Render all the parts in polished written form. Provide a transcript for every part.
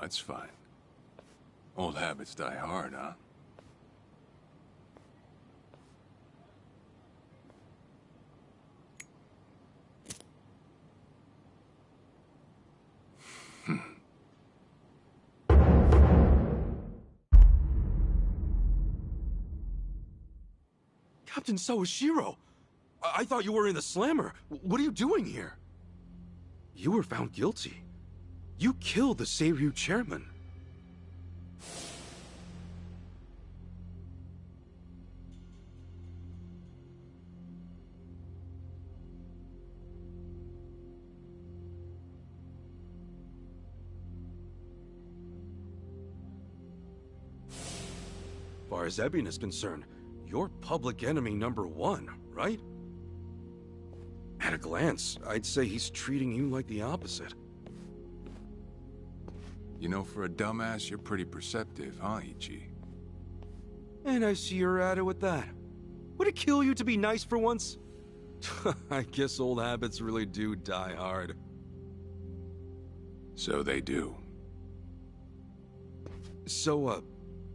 that's fine. Old habits die hard, huh? Captain Sawashiro! I thought you were in the slammer. What are you doing here? You were found guilty. You killed the Seiryu chairman. As far as Ebion is concerned, you're public enemy #1, right? At a glance, I'd say he's treating you like the opposite. You know, for a dumbass, you're pretty perceptive, huh, Ichi? And I see you're at it with that. Would it kill you to be nice for once? I guess old habits really do die hard. So they do. So,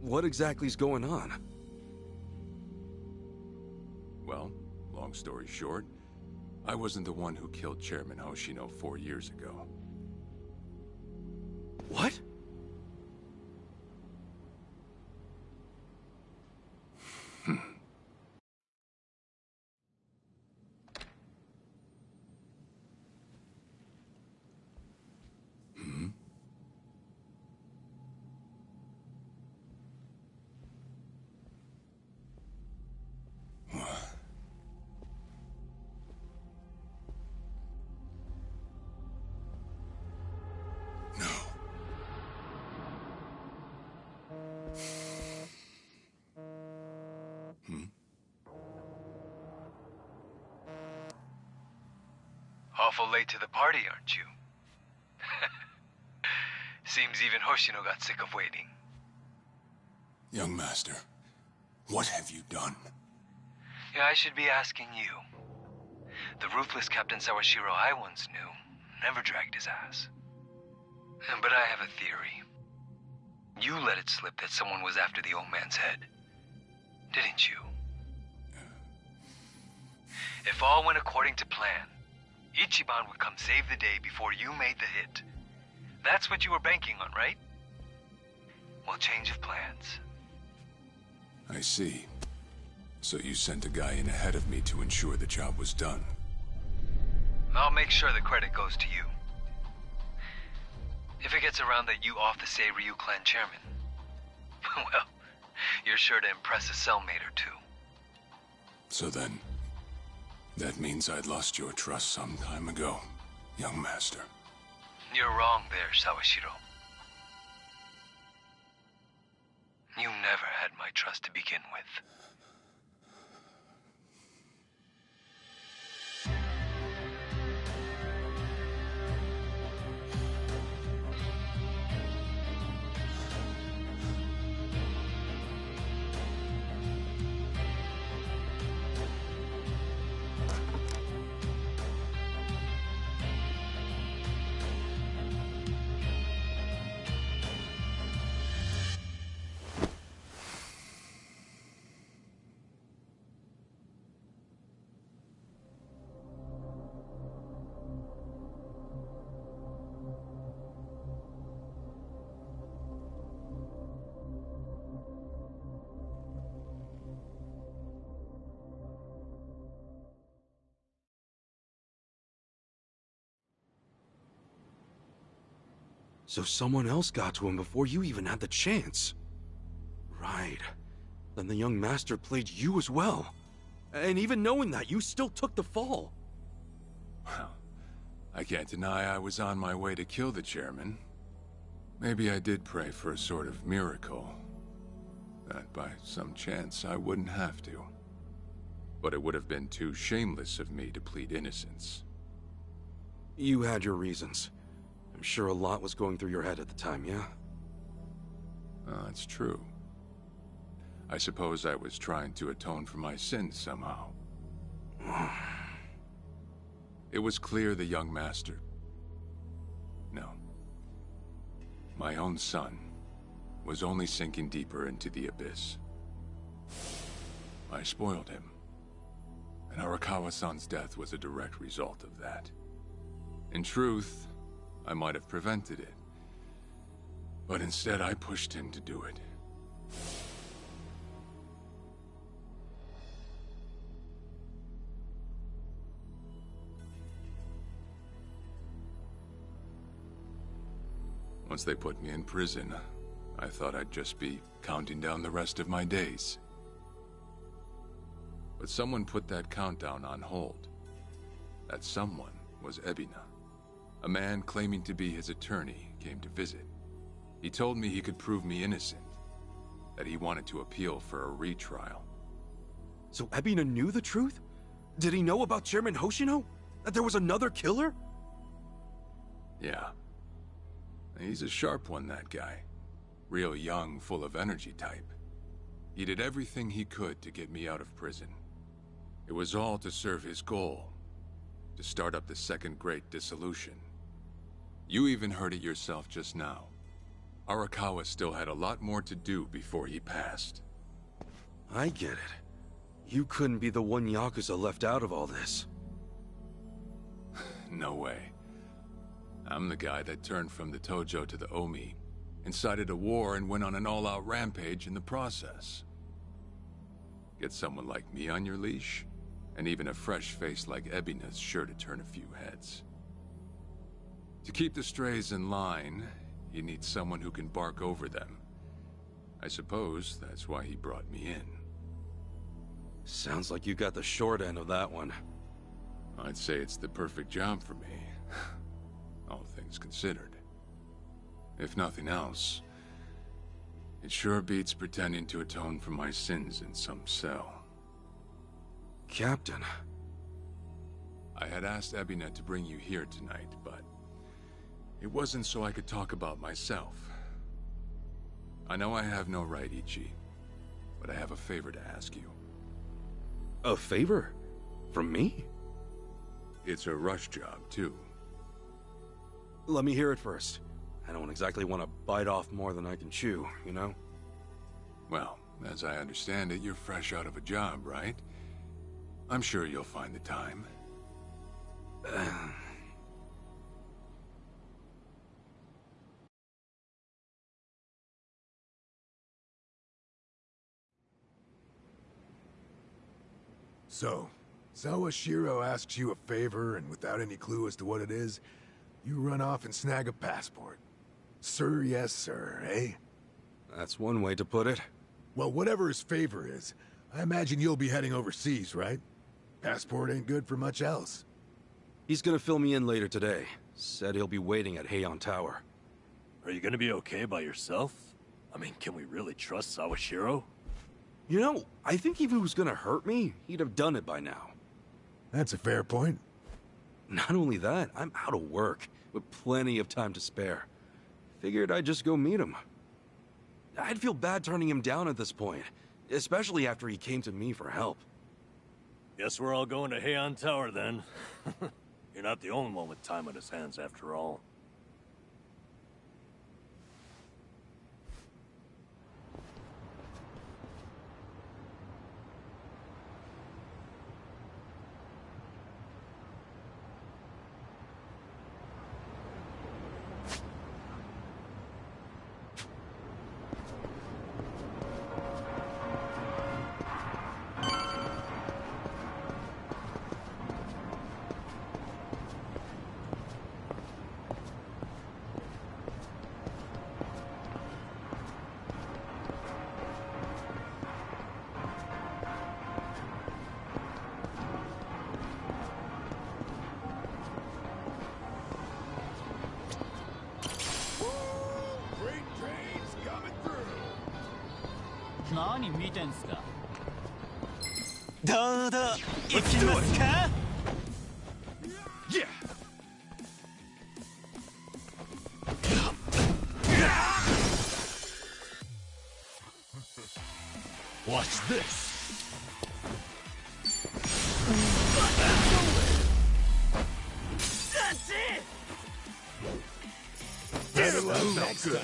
what exactly's going on? Well, long story short, I wasn't the one who killed Chairman Hoshino 4 years ago. What? Awful late to the party, aren't you? Seems even Hoshino got sick of waiting. Young master, what have you done? Yeah, I should be asking you. The ruthless Captain Sawashiro I once knew never dragged his ass. But I have a theory. You let it slip that someone was after the old man's head, didn't you? If all went according to plan, Ichiban would come save the day before you made the hit. That's what you were banking on, right? Well, change of plans. I see. So you sent a guy in ahead of me to ensure the job was done. I'll make sure the credit goes to you. If it gets around that you off the Seiryu clan chairman, well, you're sure to impress a cellmate or two. So then, that means I'd lost your trust some time ago, young master. You're wrong there, Sawashiro. You never had my trust to begin with. So someone else got to him before you even had the chance. Right. Then the young master played you as well. And even knowing that, you still took the fall. Well, I can't deny I was on my way to kill the chairman. Maybe I did pray for a sort of miracle. That by some chance I wouldn't have to. But it would have been too shameless of me to plead innocence. You had your reasons. I'm sure a lot was going through your head at the time, yeah? That's true. I suppose I was trying to atone for my sins somehow. It was clear the young master... No. My own son was only sinking deeper into the abyss. I spoiled him, and Arakawa-san's death was a direct result of that. In truth, I might have prevented it, but instead I pushed him to do it. Once they put me in prison, I thought I'd just be counting down the rest of my days. But someone put that countdown on hold. That someone was Ebina. A man claiming to be his attorney came to visit. He told me he could prove me innocent, that he wanted to appeal for a retrial. So Ebina knew the truth? Did he know about Chairman Hoshino? That there was another killer? Yeah. He's a sharp one, that guy. Real young, full of energy type. He did everything he could to get me out of prison. It was all to serve his goal, to start up the Second Great Dissolution. You even heard it yourself just now. Arakawa still had a lot more to do before he passed. I get it. You couldn't be the one Yakuza left out of all this. No way. I'm the guy that turned from the Tojo to the Omi, incited a war and went on an all-out rampage in the process. Get someone like me on your leash, and even a fresh face like Ebina's sure to turn a few heads. To keep the strays in line, you need someone who can bark over them. I suppose that's why he brought me in. Sounds like you got the short end of that one. I'd say it's the perfect job for me, all things considered. If nothing else, it sure beats pretending to atone for my sins in some cell. Captain. I had asked Ebina to bring you here tonight, but it wasn't so I could talk about myself. I know I have no right, Ichi, but I have a favor to ask you. A favor? From me? It's a rush job, too. Let me hear it first. I don't exactly want to bite off more than I can chew, you know? Well, as I understand it, you're fresh out of a job, right? I'm sure you'll find the time. So, Sawashiro asks you a favor, and without any clue as to what it is, you run off and snag a passport. Sir, yes, sir, eh? That's one way to put it. Well, whatever his favor is, I imagine you'll be heading overseas, right? Passport ain't good for much else. He's gonna fill me in later today. Said he'll be waiting at Heian Tower. Are you gonna be okay by yourself? I mean, can we really trust Sawashiro? You know, I think if he was gonna hurt me, he'd have done it by now. That's a fair point. Not only that, I'm out of work, with plenty of time to spare. Figured I'd just go meet him. I'd feel bad turning him down at this point, especially after he came to me for help. Guess we're all going to Heian Tower then. You're not the only one with time on his hands after all. Yeah! Watch this! Better luck next time.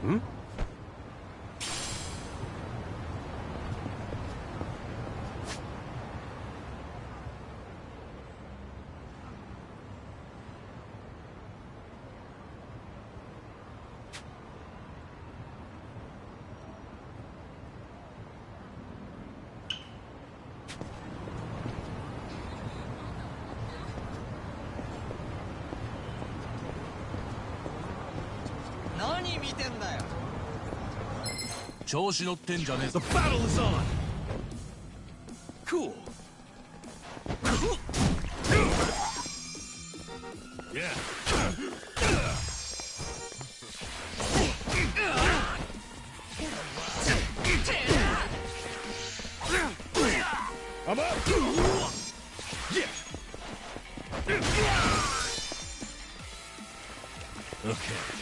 Hmm? The battle is on! Cool. Yeah. I'm up! Yeah! Okay.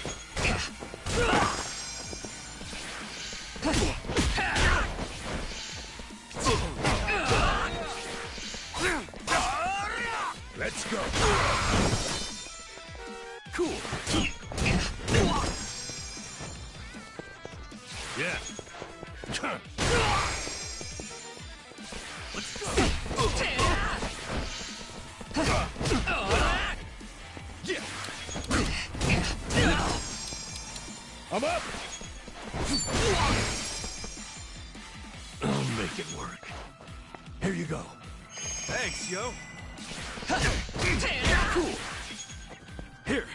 Let's go. Cool. Yeah. Yeah. Come up! I'll make it work. Here you go. Thanks, yo. Cool. Here.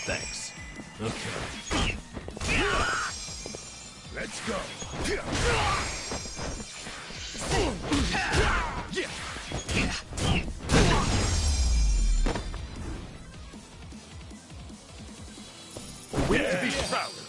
Thanks. Okay. Let's go. Win to be proud of.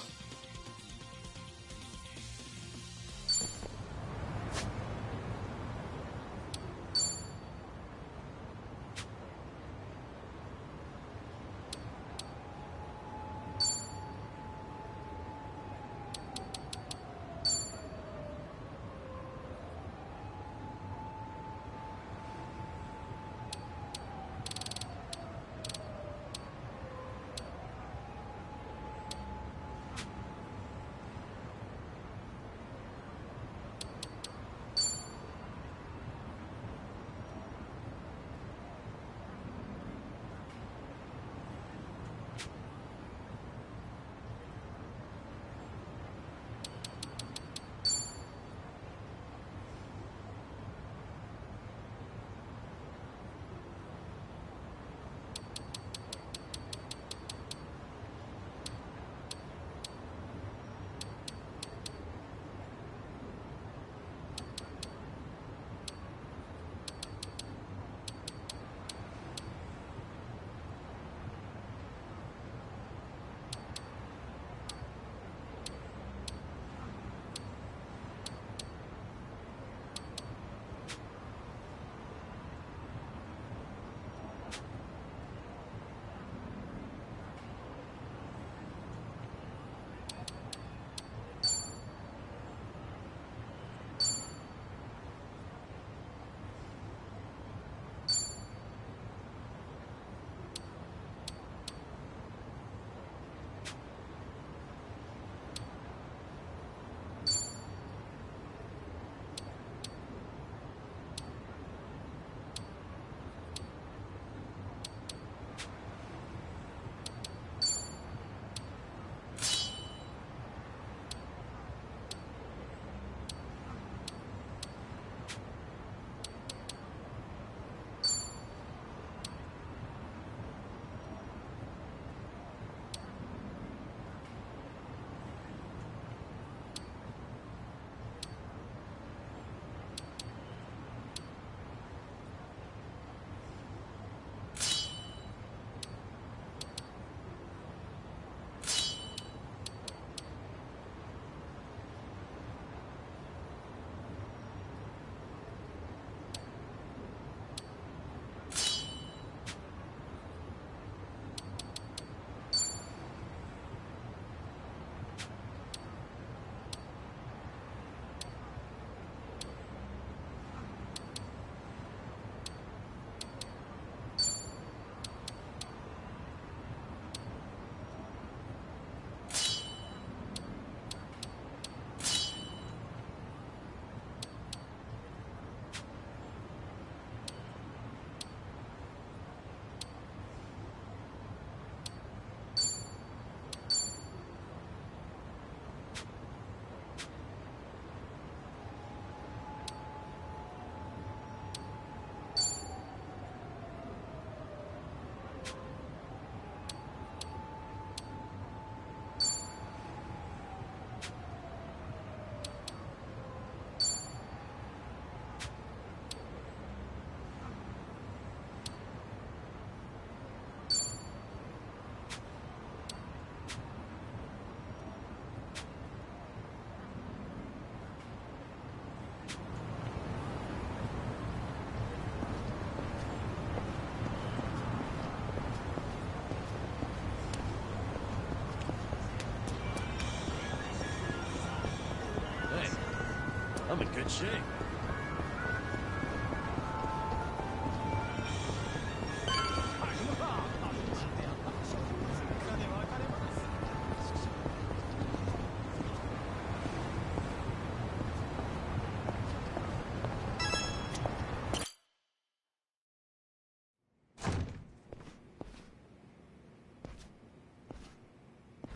I'm in good shape.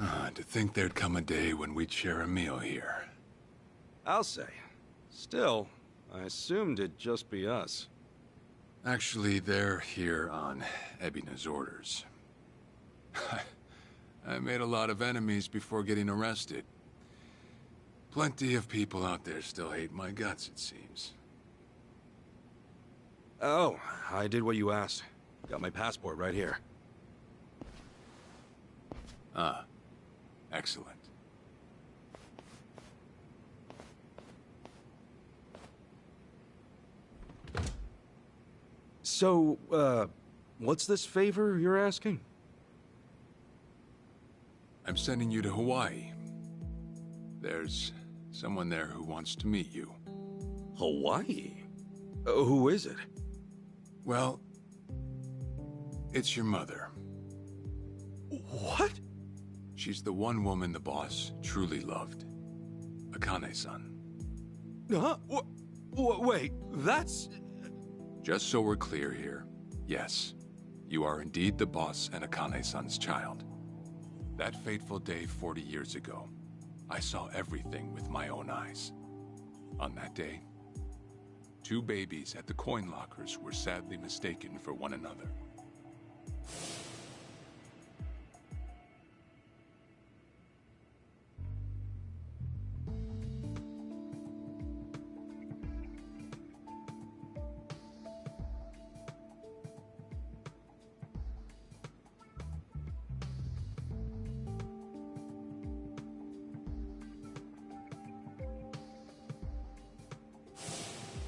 Ah, To think there'd come a day when we'd share a meal here. I'll say. Still, I assumed it'd just be us. Actually, they're here on Ebina's orders. I made a lot of enemies before getting arrested. Plenty of people out there still hate my guts, it seems. Oh, I did what you asked. Got my passport right here. Ah, excellent. So, what's this favor you're asking? I'm sending you to Hawaii. There's someone there who wants to meet you. Hawaii? Who is it? Well, it's your mother. What? She's the one woman the boss truly loved. Akane-san. Huh? Wait, that's... Just so we're clear here, yes, you are indeed the boss and Akane-san's child. That fateful day 40 years ago, I saw everything with my own eyes. On that day, 2 babies at the coin lockers were sadly mistaken for one another.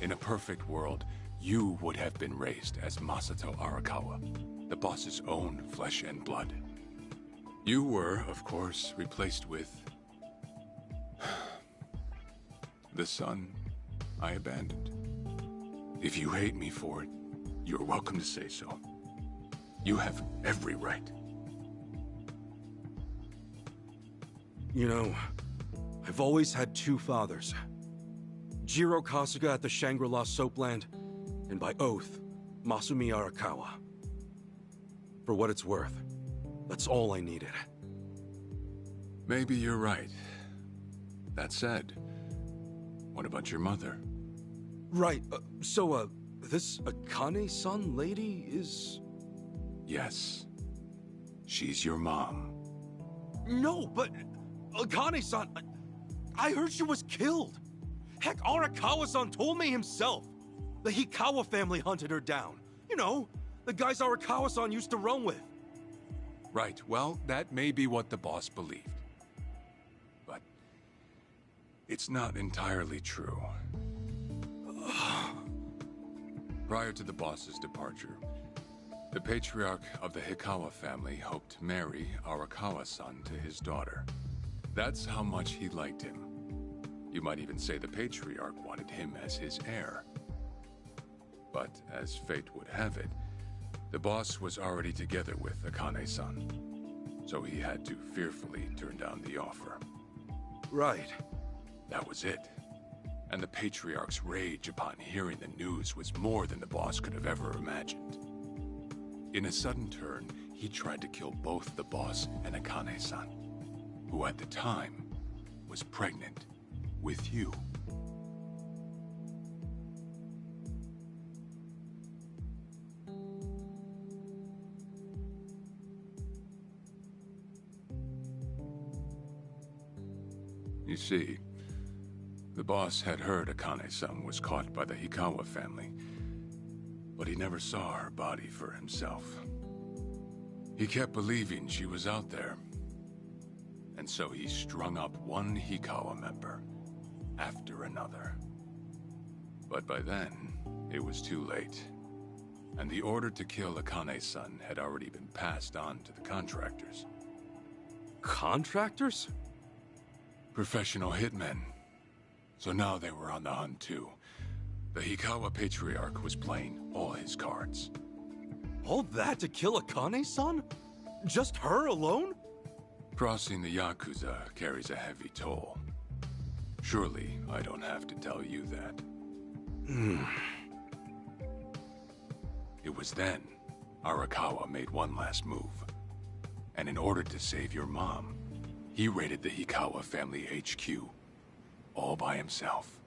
In a perfect world, you would have been raised as Masato Arakawa, the boss's own flesh and blood. You were, of course, replaced with... the son I abandoned. If you hate me for it, you're welcome to say so. You have every right. You know, I've always had 2 fathers. Jiro Kasuga at the Shangri-La Soapland, and by oath, Masumi Arakawa. For what it's worth, that's all I needed. Maybe you're right. That said, what about your mother? Right, this Akane-san lady is... Yes. She's your mom. No, but... Akane-san... I heard she was killed! Heck, Arakawa-san told me himself! The Hikawa family hunted her down. You know, the guys Arakawa-san used to roam with. Right, well, that may be what the boss believed. But... it's not entirely true. Prior to the boss's departure, the patriarch of the Hikawa family hoped to marry Arakawa-san to his daughter. That's how much he liked him. You might even say the patriarch wanted him as his heir. But as fate would have it, the boss was already together with Akane-san, so he had to fearfully turn down the offer. Right. That was it. And the patriarch's rage upon hearing the news was more than the boss could have ever imagined. In a sudden turn, he tried to kill both the boss and Akane-san, who at the time was pregnant with you. You see, the boss had heard Akane-san was caught by the Hikawa family, but he never saw her body for himself. He kept believing she was out there, and so he strung up one Hikawa member after another. But by then, it was too late, and the order to kill Akane-san had already been passed on to the contractors. Contractors? Professional hitmen. So now they were on the hunt too. The Hikawa Patriarch was playing all his cards. All that to kill Akane-san? Just her alone? Crossing the Yakuza carries a heavy toll. Surely I don't have to tell you that. It was then Arakawa made one last move. And in order to save your mom, He raided the Hikawa family HQ, all by himself.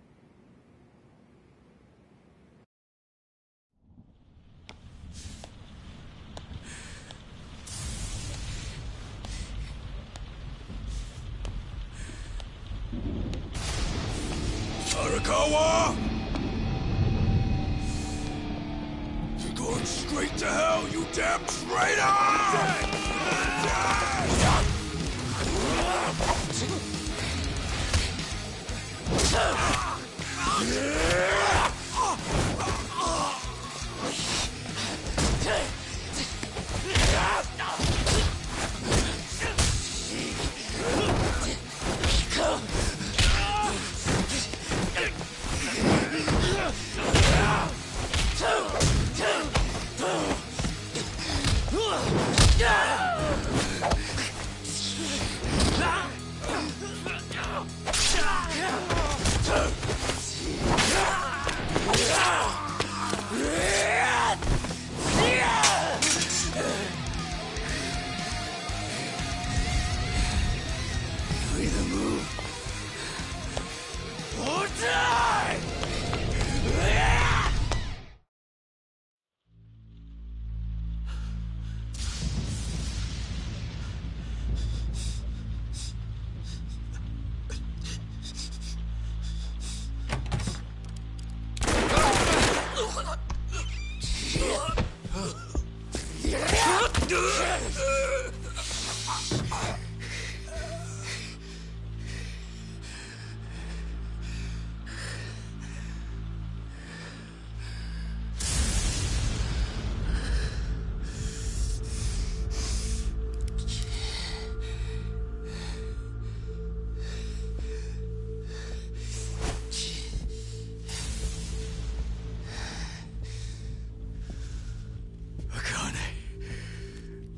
Arakawa! You're going straight to hell, you damn traitor!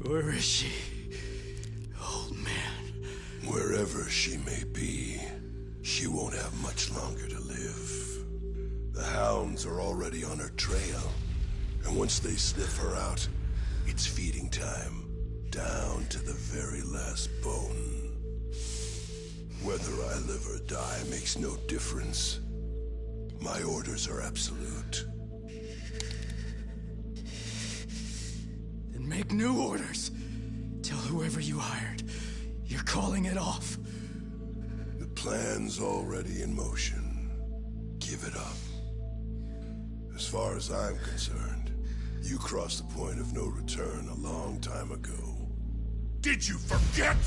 Where is she? Old man. Wherever she may be, she won't have much longer to live. The hounds are already on her trail, and once they sniff her out, it's feeding time, down to the very last bone. Whether I live or die makes no difference. My orders are absolute. Make new orders. Tell whoever you hired, you're calling it off. The plan's already in motion. Give it up. As far as I'm concerned, you crossed the point of no return a long time ago. Did you forget?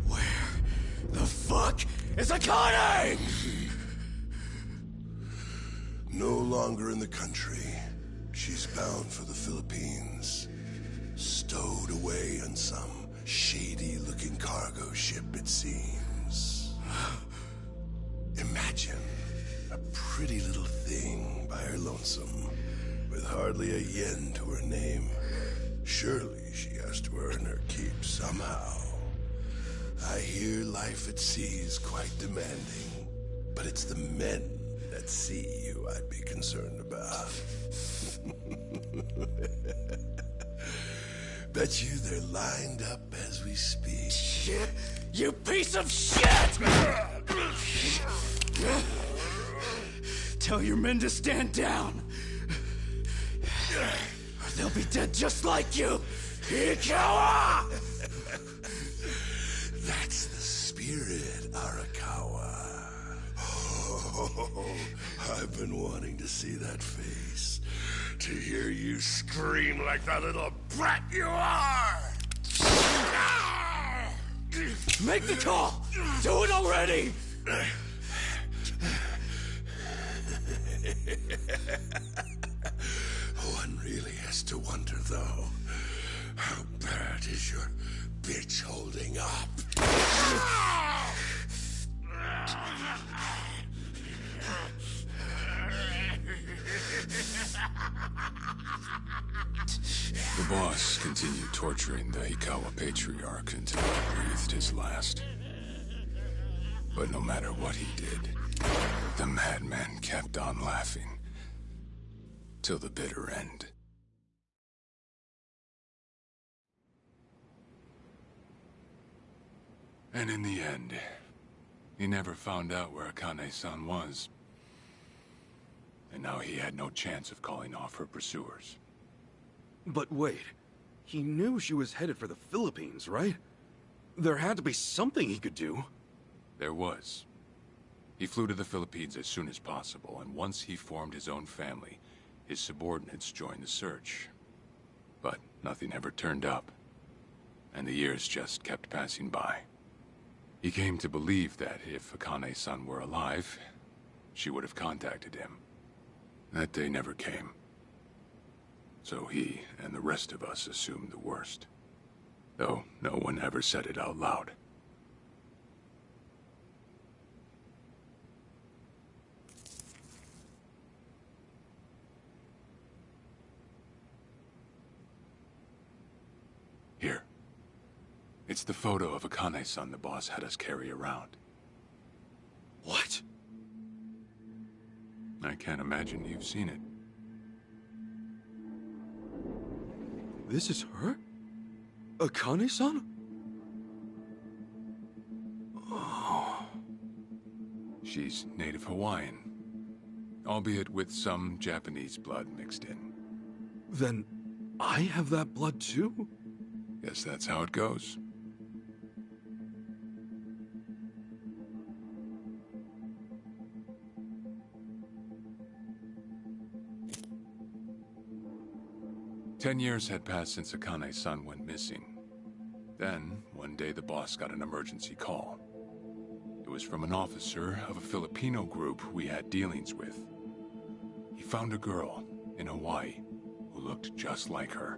Where the fuck is Akane? No longer in the country. She's bound for the Philippines. Stowed away on some shady-looking cargo ship, it seems. Imagine a pretty little thing by her lonesome, with hardly a yen to her name. Surely she has to earn her keep somehow. I hear life at sea is quite demanding, but it's the men at sea who I'd be concerned about. Bet you they're lined up as we speak. Shit! You piece of shit! Tell your men to stand down. Or they'll be dead just like you! Hikawa! That's the spirit, Arakawa. Oh, I've been wanting to see that face. To hear you scream like the little brat you are! Make the call! Do it already! One really has to wonder, though, how bad is your bitch holding up? The boss continued torturing the Hikawa patriarch until he breathed his last. But no matter what he did, the madman kept on laughing. Till the bitter end. And in the end, he never found out where Akane-san was. And now he had no chance of calling off her pursuers. But wait, he knew she was headed for the Philippines, right? There had to be something he could do. There was. He flew to the Philippines as soon as possible, and once he formed his own family, his subordinates joined the search. But nothing ever turned up, and the years just kept passing by. He came to believe that if Akane-san were alive, she would have contacted him. That day never came. So he and the rest of us assumed the worst. Though no one ever said it out loud. Here. It's the photo of Akane-san the boss had us carry around. What? I can't imagine you've seen it. This is her? Akane-san? Oh. She's native Hawaiian, albeit with some Japanese blood mixed in. Then I have that blood too? Guess that's how it goes. Ten years had passed since Akane-san went missing. Then, one day the boss got an emergency call. It was from an officer of a Filipino group we had dealings with. He found a girl in Hawaii who looked just like her.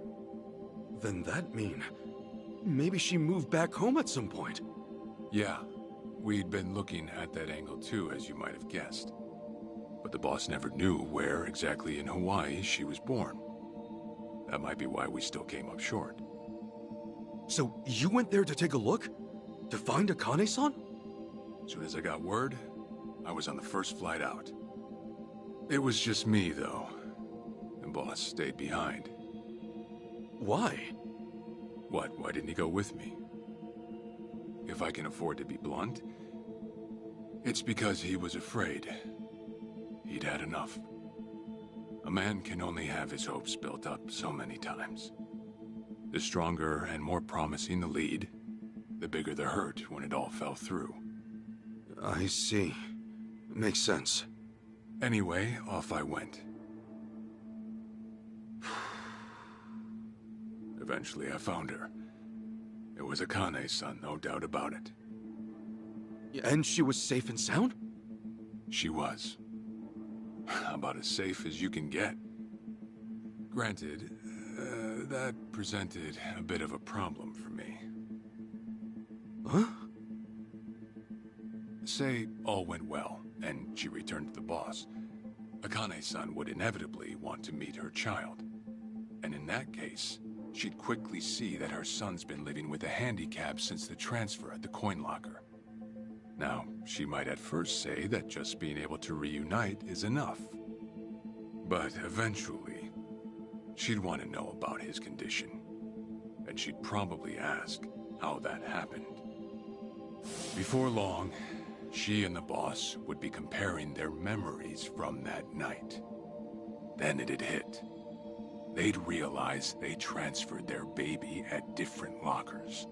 Then that mean maybe she moved back home at some point. Yeah, we'd been looking at that angle too, as you might have guessed. But the boss never knew where exactly in Hawaii she was born. That might be why we still came up short. So you went there to take a look? To find Akane-san? As soon as I got word, I was on the first flight out. It was just me, though. The boss stayed behind. Why? What? Why didn't he go with me? If I can afford to be blunt, it's because he was afraid. He'd had enough. A man can only have his hopes built up so many times. The stronger and more promising the lead, the bigger the hurt when it all fell through. I see. Makes sense. Anyway, off I went. Eventually I found her. It was Akane's-san, no doubt about it. And she was safe and sound? She was. About as safe as you can get. Granted, that presented a bit of a problem for me. Huh? Say all went well, and she returned to the boss. Akane-san would inevitably want to meet her child. And in that case, she'd quickly see that her son's been living with a handicap since the transfer at the coin locker. Now, she might at first say that just being able to reunite is enough. But eventually, she'd want to know about his condition. And she'd probably ask how that happened. Before long, she and the boss would be comparing their memories from that night. Then it'd hit. They'd realize they transferred their baby at different lockers.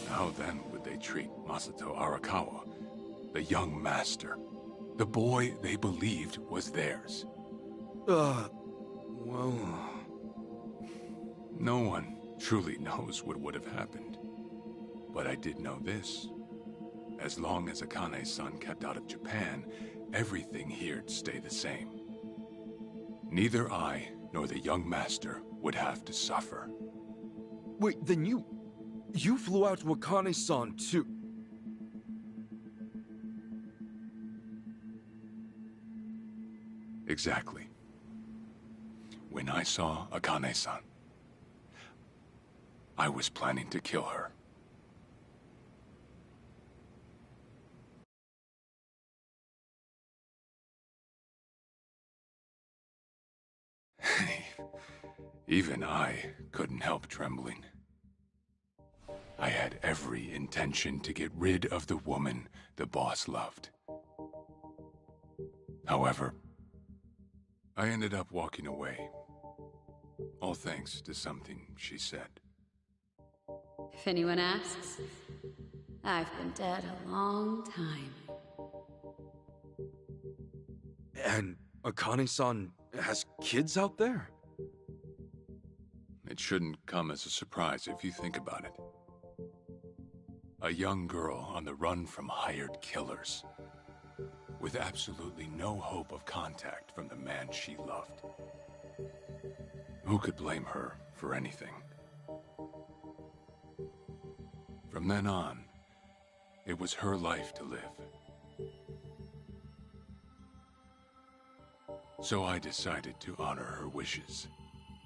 How then would they treat Masato Arakawa, the young master, the boy they believed was theirs? Well... No one truly knows what would have happened. But I did know this. As long as Akane-san kept out of Japan, everything here'd stay the same. Neither I nor the young master would have to suffer. Wait, then you flew out to Akane-san too? Exactly. When I saw Akane-san, I was planning to kill her. Even I couldn't help trembling. I had every intention to get rid of the woman the boss loved. However, I ended up walking away, all thanks to something she said. If anyone asks, I've been dead a long time. And Akane-san has kids out there? It shouldn't come as a surprise if you think about it. A young girl on the run from hired killers, with absolutely no hope of contact from the man she loved. Who could blame her for anything? From then on, it was her life to live. So I decided to honor her wishes.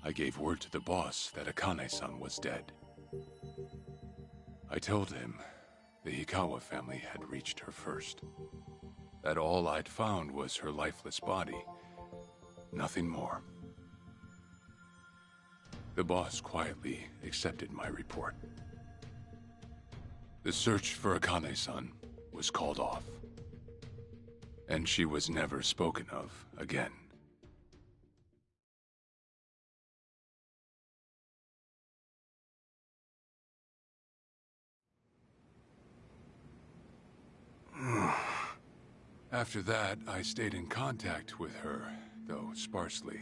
I gave word to the boss that Akane-san was dead. I told him the Hikawa family had reached her first. That all I'd found was her lifeless body. Nothing more. The boss quietly accepted my report. The search for Akane-san was called off. And she was never spoken of again. After that, I stayed in contact with her, though sparsely.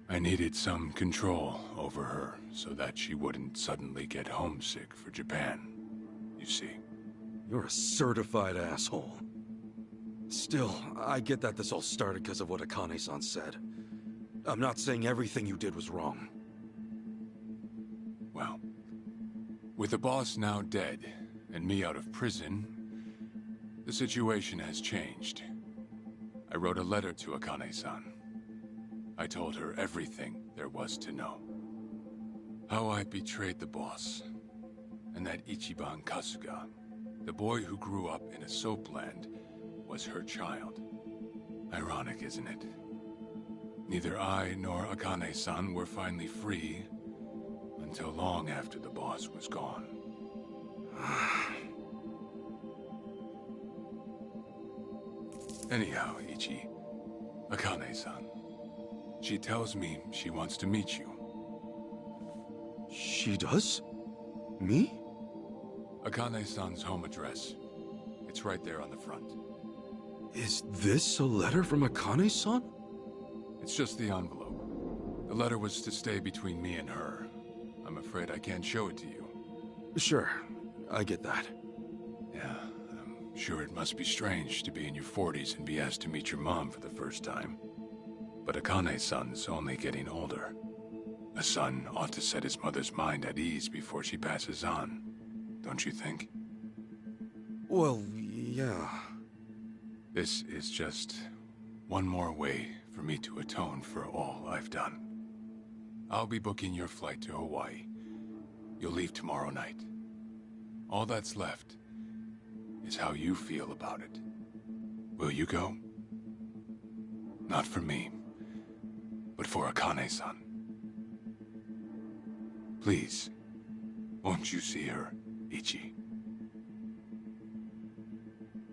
I needed some control over her so that she wouldn't suddenly get homesick for Japan, you see. You're a certified asshole. Still, I get that this all started because of what Akane-san said. I'm not saying everything you did was wrong. Well, with the boss now dead and me out of prison, the situation has changed. I wrote a letter to Akane-san. I told her everything there was to know. How I betrayed the boss, and that Ichiban Kasuga, the boy who grew up in a soapland, was her child. Ironic, isn't it? Neither I nor Akane-san were finally free until long after the boss was gone. Anyhow, Ichi, Akane-san, she tells me she wants to meet you. She does? Me? Akane-san's home address. It's right there on the front. Is this a letter from Akane-san? It's just the envelope. The letter was to stay between me and her. I'm afraid I can't show it to you. Sure, I get that. Yeah, I'm sure it must be strange to be in your 40s and be asked to meet your mom for the first time. But Akane-san's only getting older. A son ought to set his mother's mind at ease before she passes on, don't you think? Well, yeah. This is just one more way for me to atone for all I've done. I'll be booking your flight to Hawaii. You'll leave tomorrow night. All that's left is how you feel about it. Will you go? Not for me, but for Akane-san. Please, won't you see her, Ichi?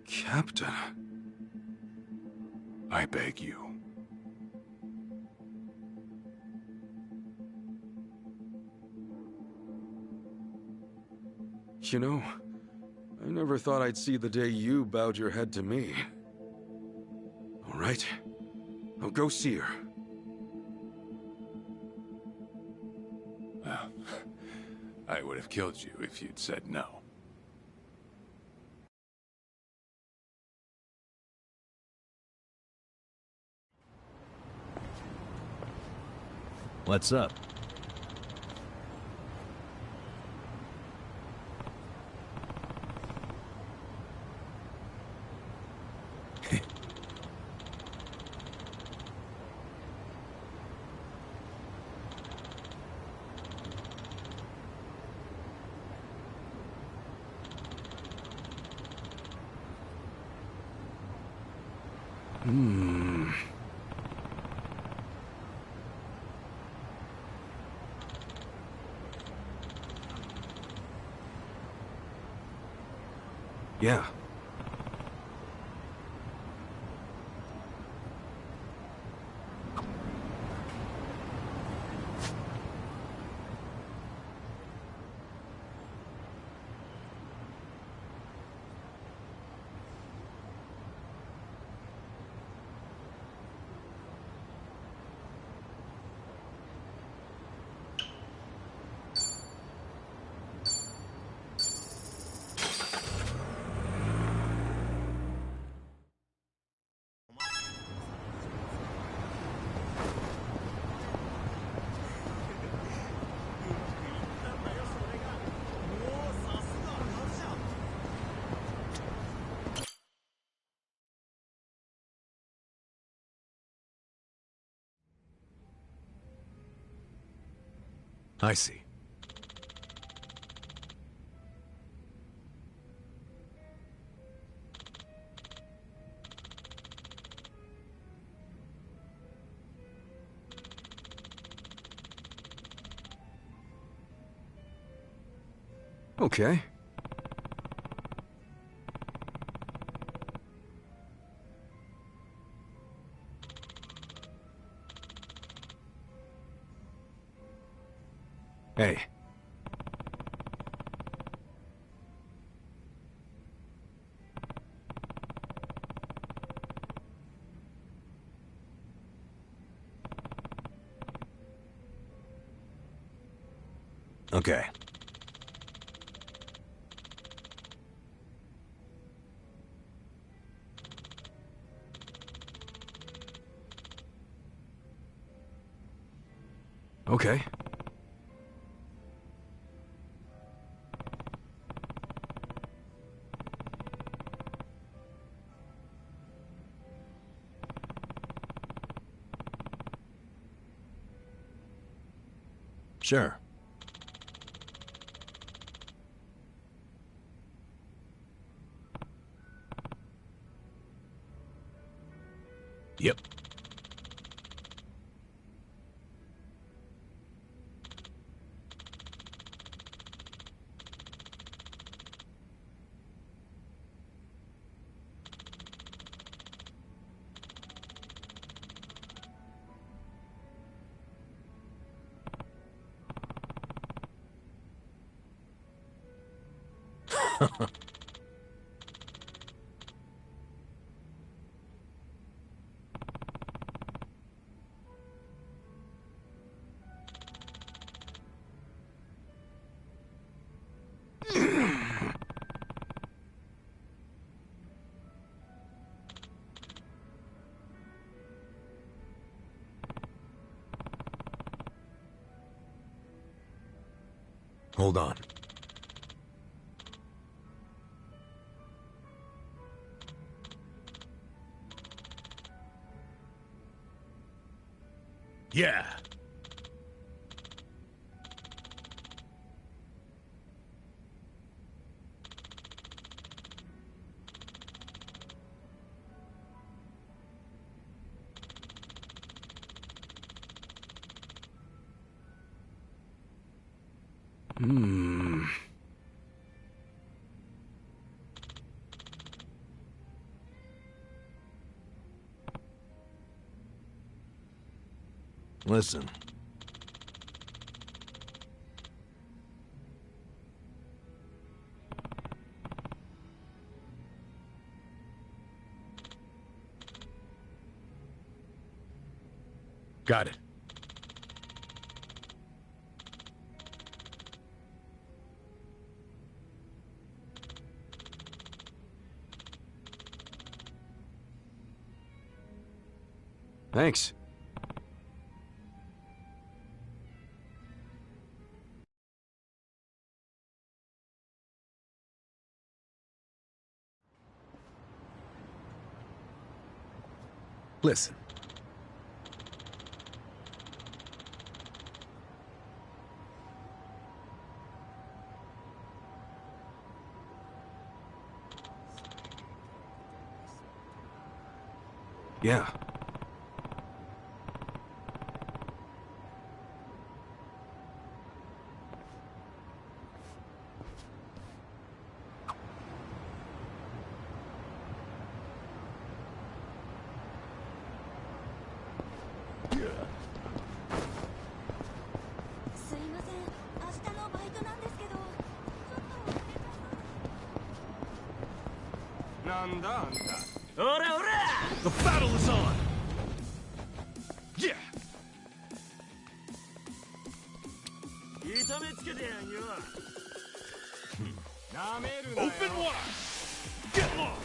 Captain. I beg you. You know, I never thought I'd see the day you bowed your head to me. All right, I'll go see her. Well, I would have killed you if you'd said no. What's up? Yeah. I see. Okay. Hey. Okay. Okay. Sure. Yep. Hold on. Yeah. Hmm. Listen. Got it. Thanks. Listen. Yeah. The battle is on! Yeah! Open wide! Get lost!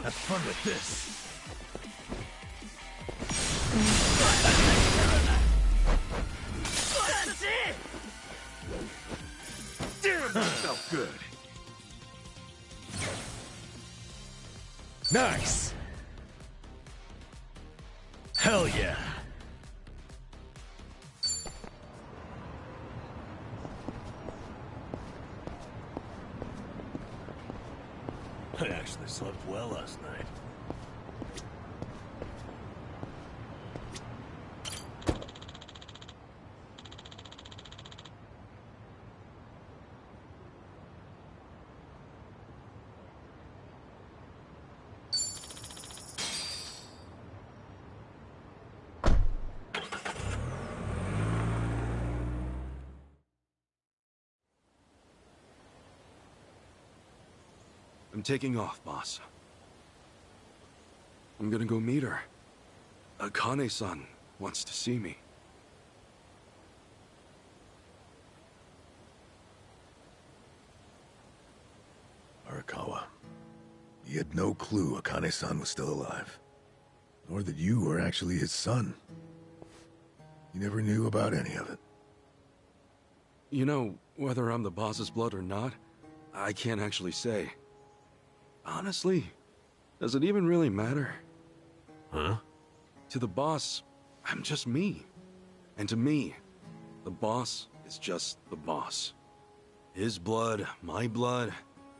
Have fun with this! Damn, that felt good! Nice! Hell yeah! I actually slept well last night. I'm taking off, boss. I'm gonna go meet her. Akane-san wants to see me. Arakawa, you had no clue Akane-san was still alive. Nor that you were actually his son. You never knew about any of it. You know, whether I'm the boss's blood or not, I can't actually say. Honestly, does it even really matter? Huh? To the boss, I'm just me. And to me, the boss is just the boss. His blood, my blood,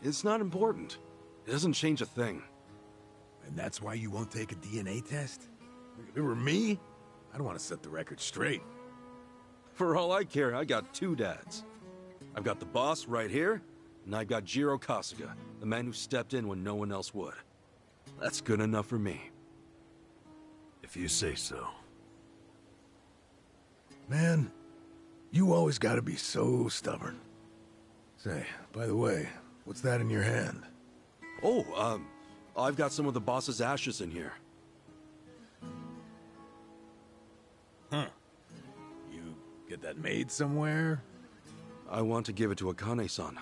it's not important. It doesn't change a thing. And that's why you won't take a DNA test? If it were me, I'd want to set the record straight. For all I care, I got two dads. I've got the boss right here, and I've got Jiro Kasuga, the man who stepped in when no one else would. That's good enough for me. If you say so. Man, you always gotta be so stubborn. Say, by the way, what's that in your hand? Oh, I've got some of the boss's ashes in here. Huh. You get that made somewhere? I want to give it to Akane-san.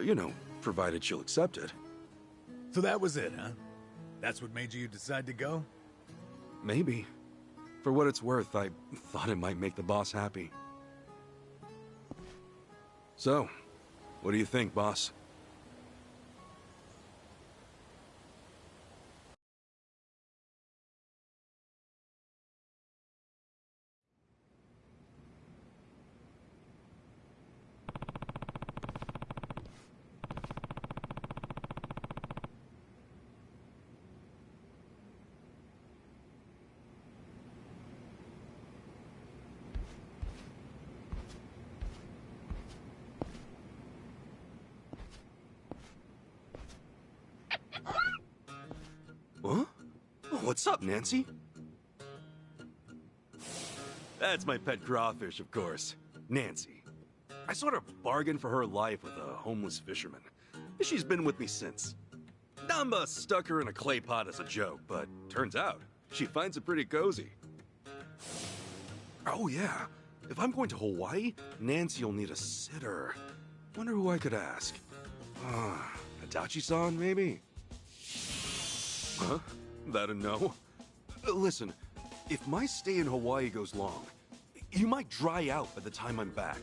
You know, provided she'll accept it. So that was it, huh? That's what made you decide to go? Maybe. For what it's worth, I thought it might make the boss happy. So, what do you think, boss? Huh? What's up, Nancy? That's my pet crawfish, of course. Nancy. I sort of bargained for her life with a homeless fisherman. She's been with me since. Namba stuck her in a clay pot as a joke, but turns out she finds it pretty cozy. Oh yeah, if I'm going to Hawaii, Nancy'll need a sitter. Wonder who I could ask. Adachi-san, maybe? Huh? That a no? Listen, if my stay in Hawaii goes long, you might dry out by the time I'm back.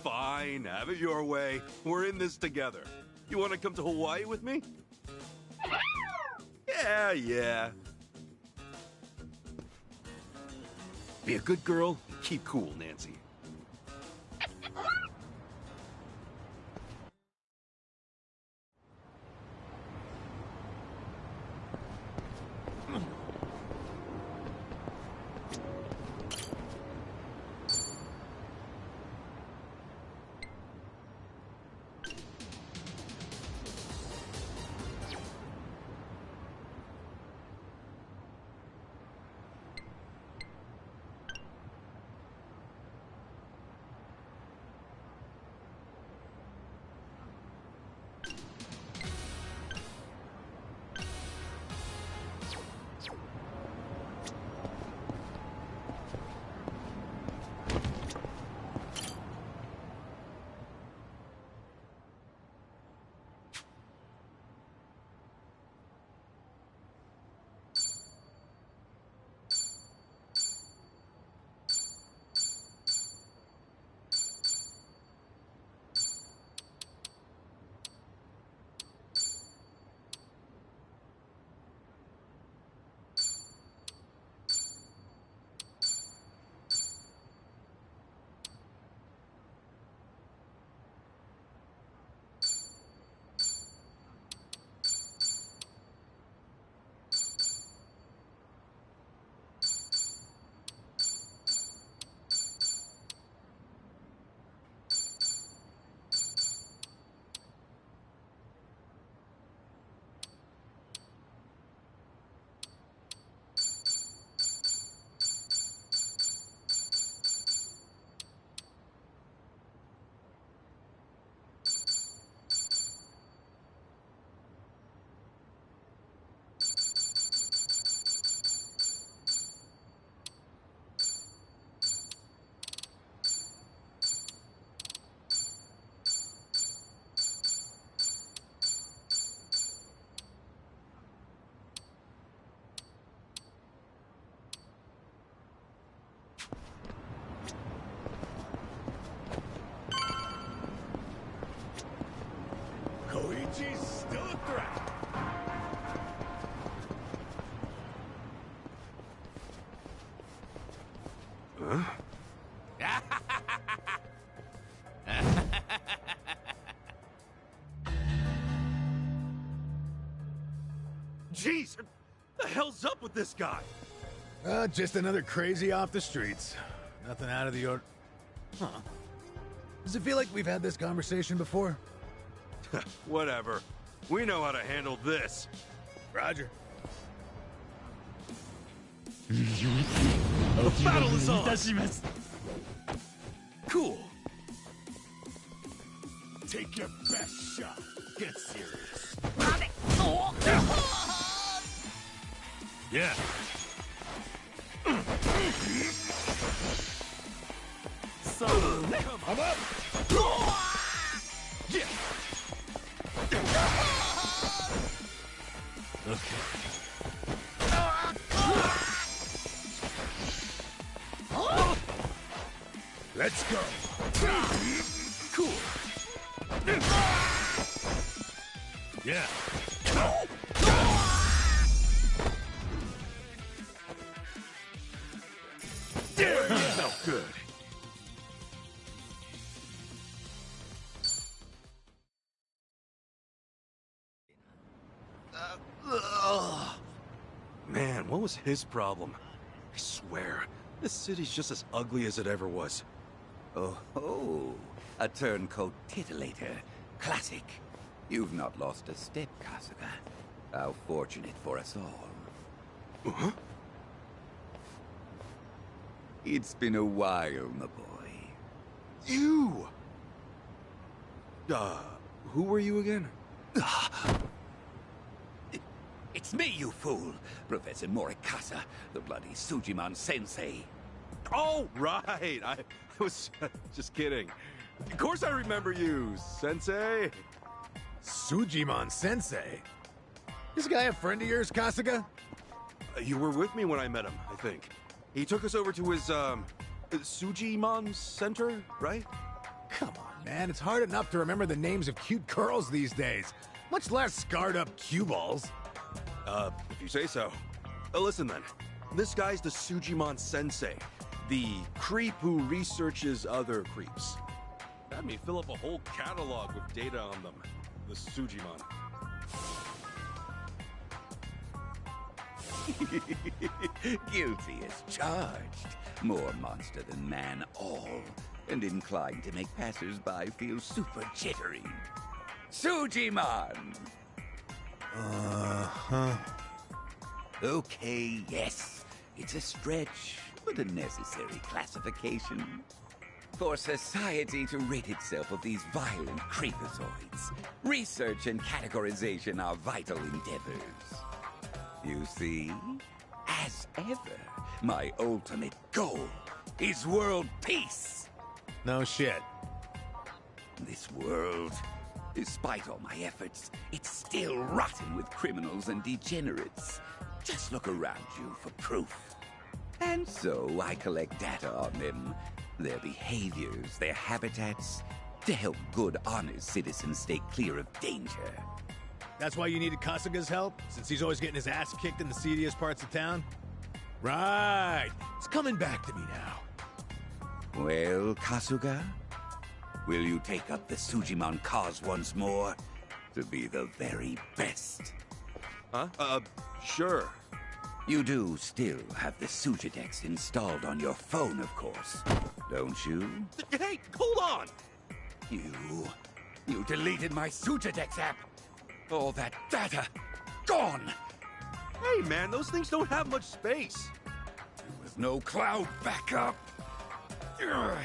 Fine, have it your way. We're in this together. You want to come to Hawaii with me? Yeah. Be a good girl and keep cool, Nancy. with this guy? Just another crazy off the streets. Nothing out of the order. Huh. Does it feel like we've had this conversation before? Whatever. We know how to handle this. Roger. The battle is on! Cool. Take your best shot. Get serious. Yeah. I'm up! Yeah. Okay. Let's go. Cool. Yeah. Felt good. Man, what was his problem? I swear, this city's just as ugly as it ever was. Oh ho! A turncoat titillator. Classic. You've not lost a step, Kasuga. How fortunate for us all. Huh? It's been a while, my boy. You! Who were you again? It's me, you fool! Professor Morikasa, the bloody Sujimon Sensei. Oh, right! I was just kidding. Of course I remember you, Sensei! Sujimon Sensei? This guy a friend of yours, Kasuga? You were with me when I met him, I think. He took us over to his, Sujimon Center, right? Come on, man. It's hard enough to remember the names of cute girls these days. Much less scarred-up cue balls. If you say so. Listen then. This guy's the Sujimon Sensei. The creep who researches other creeps. Had me fill up a whole catalog with data on them. The Sujimon. Guilty as charged. More monster than man all. And inclined to make passers-by feel super jittery. Sujimon! Uh-huh. Okay, yes. It's a stretch, but a necessary classification. For society to rid itself of these violent creepazoids, research and categorization are vital endeavors. You see, as ever, my ultimate goal is world peace. No shit. This world, despite all my efforts, it's still rotten with criminals and degenerates. Just look around you for proof. And so I collect data on them, their behaviors, their habitats, to help good, honest citizens stay clear of danger. That's why you needed Kasuga's help? Since he's always getting his ass kicked in the seediest parts of town? Right. It's coming back to me now. Well, Kasuga? Will you take up the Sujimon cause once more? To be the very best? Huh? Sure. You do still have the Sujidex installed on your phone, of course, don't you? Hey, hold on! You deleted my Sujidex app! All that data, gone! Hey man, those things don't have much space. With no cloud backup. Ugh.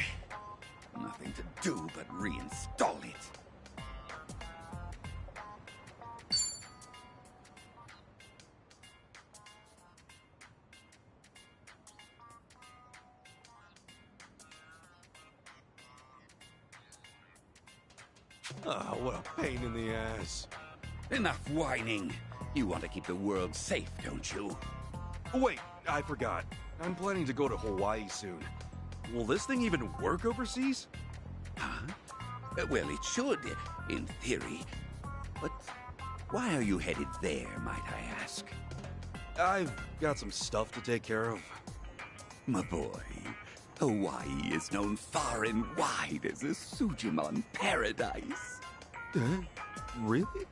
Nothing to do but reinstall it. Oh, what a pain in the ass. Enough whining. You want to keep the world safe, don't you? Wait, I forgot. I'm planning to go to Hawaii soon. Will this thing even work overseas? Huh? Well, it should, in theory. But why are you headed there, might I ask? I've got some stuff to take care of. My boy, Hawaii is known far and wide as a Sujimon paradise. Really?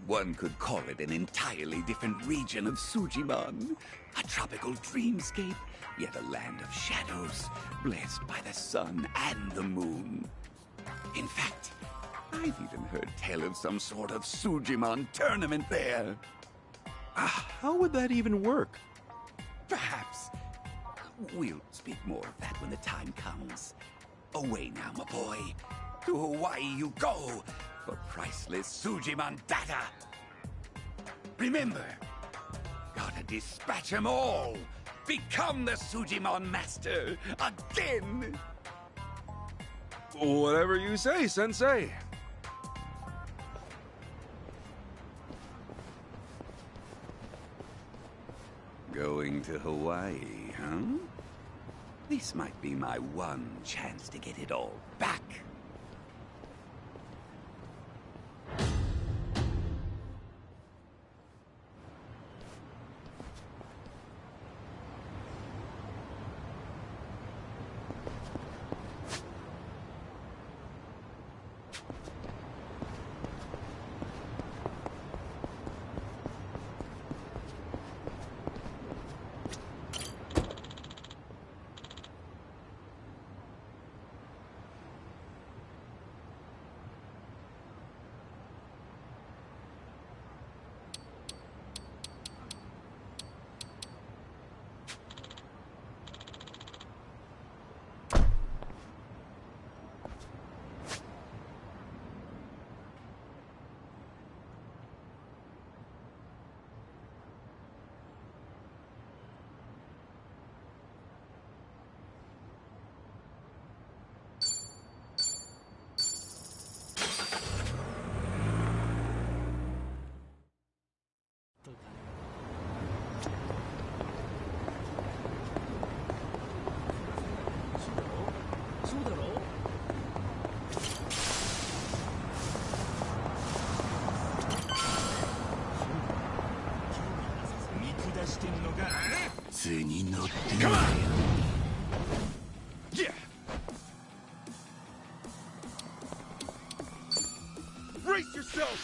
One could call it an entirely different region of Sujimon. A tropical dreamscape, yet a land of shadows, blessed by the sun and the moon. In fact, I've even heard tell of some sort of Sujimon tournament there. How would that even work? Perhaps. We'll speak more of that when the time comes. Away now, my boy. To Hawaii you go for priceless Sujimon data. Remember, gotta dispatch 'em all. Become the Sujimon master again. Whatever you say, Sensei. Going to Hawaii, huh? This might be my one chance to get it all back. Come on! Yeah! Brace yourself!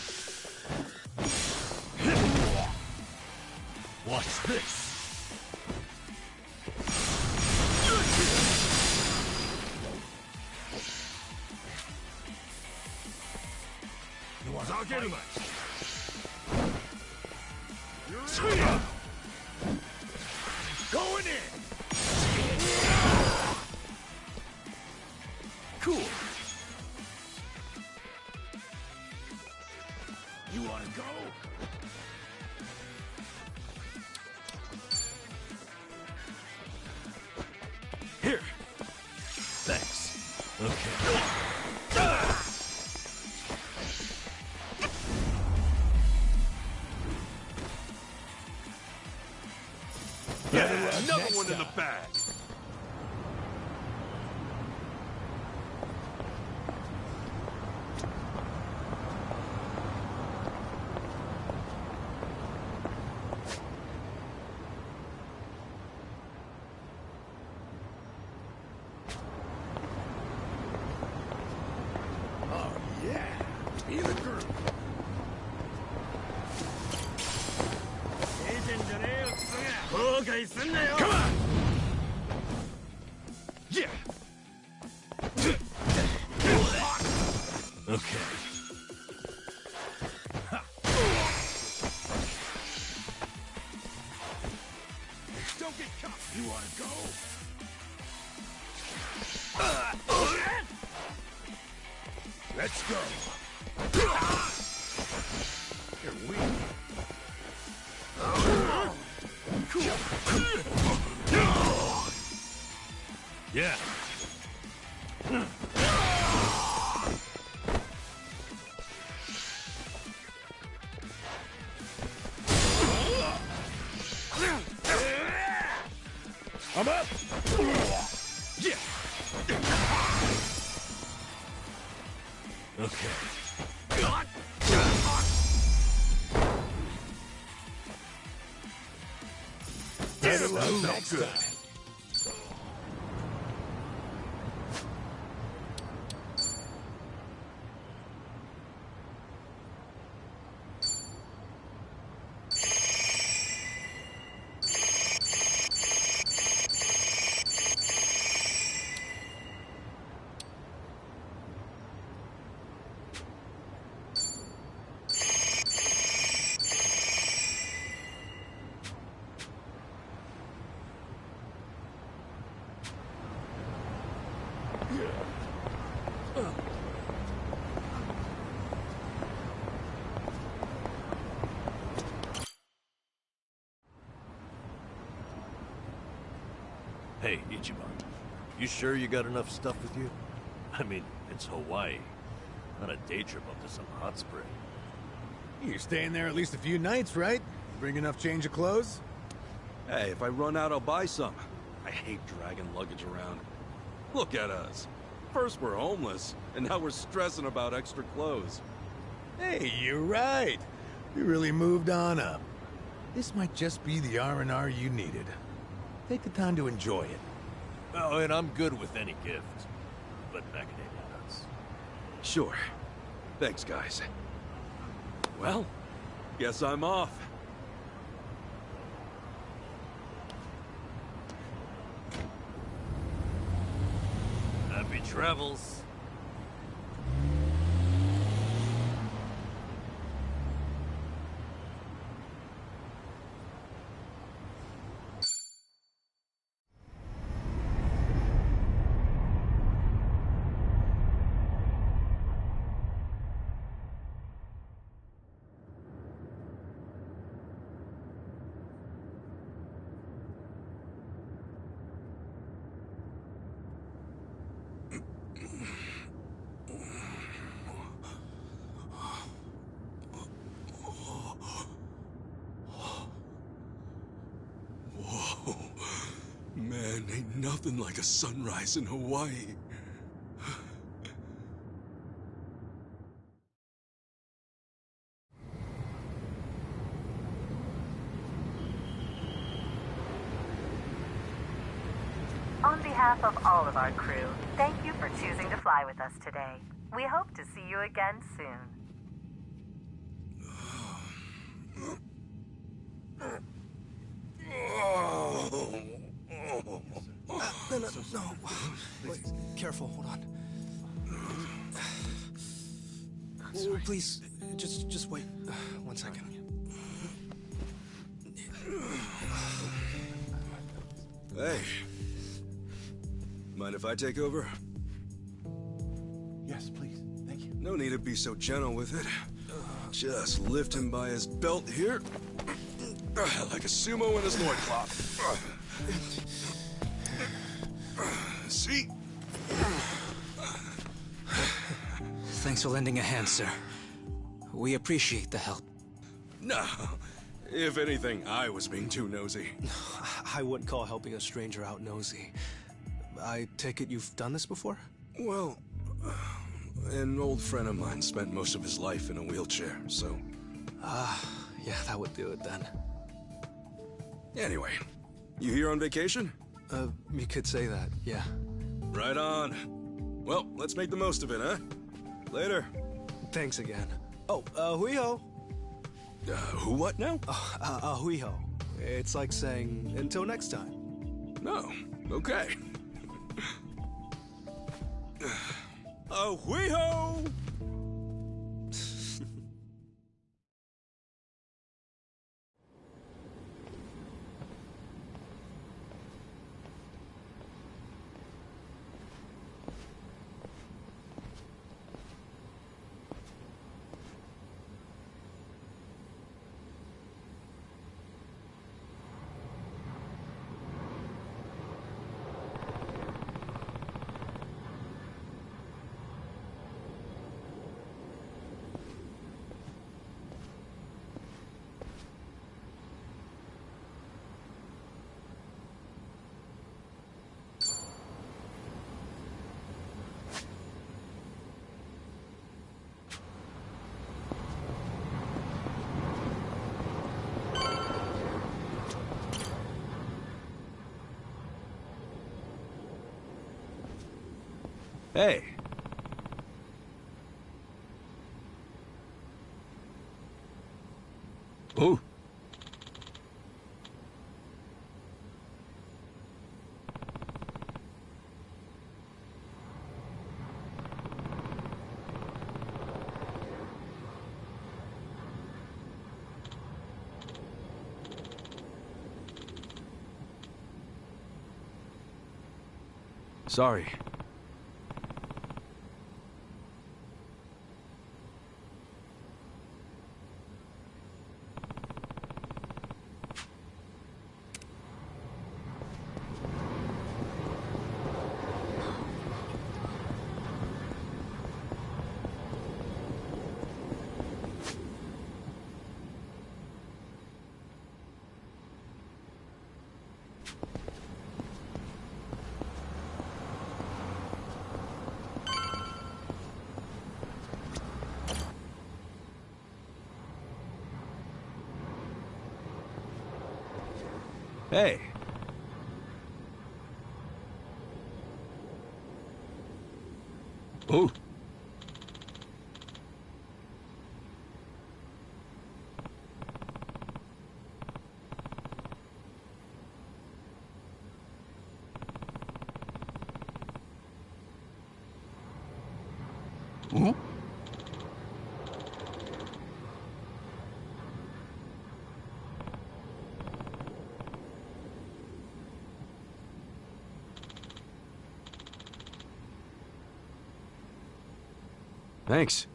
Watch this! Going in! Cool! You wanna go? Here! Thanks. Okay. Another one in the bag! Oh, yeah! Feel the groove. Come on! Yeah! Okay. Don't get caught! You wanna go? Let's go. You're weak. Yeah. I'm up! Yeah! Okay. That's good. Hey, Ichiban. You sure you got enough stuff with you? I mean, it's Hawaii. Not a day trip up to some hot spring. You're staying there at least a few nights, right? Bring enough change of clothes? Hey, if I run out, I'll buy some. I hate dragging luggage around. Look at us. First we're homeless, and now we're stressing about extra clothes. Hey, you're right. We really moved on up. This might just be the R&R you needed. Take the time to enjoy it. Oh, and I'm good with any gift. But macadamia nuts. Sure. Thanks, guys. Well, guess I'm off. Happy travels. Whoa. Man, ain't nothing like a sunrise in Hawaii. On behalf of all of our crew, thank you for choosing to fly with us today. We hope to see you again soon. No. Wait, careful, hold on. Oh, please, just wait 1 second. Hey. Mind if I take over? Yes, please. Thank you. No need to be so gentle with it. Just lift him by his belt here. Like a sumo in his loincloth. See? Thanks for lending a hand, sir. We appreciate the help. No. If anything, I was being too nosy. I wouldn't call helping a stranger out nosy. I take it you've done this before? Well, an old friend of mine spent most of his life in a wheelchair, so... Yeah, that would do it then. Anyway, you here on vacation? You could say that, yeah. Right on. Well, let's make the most of it, huh? Later. Thanks again. Oh, hui-ho. Who what now? Hui-ho. It's like saying, until next time. No, okay. Hui-ho! Hey. Oh. Sorry. Hey. Oh. Thanks.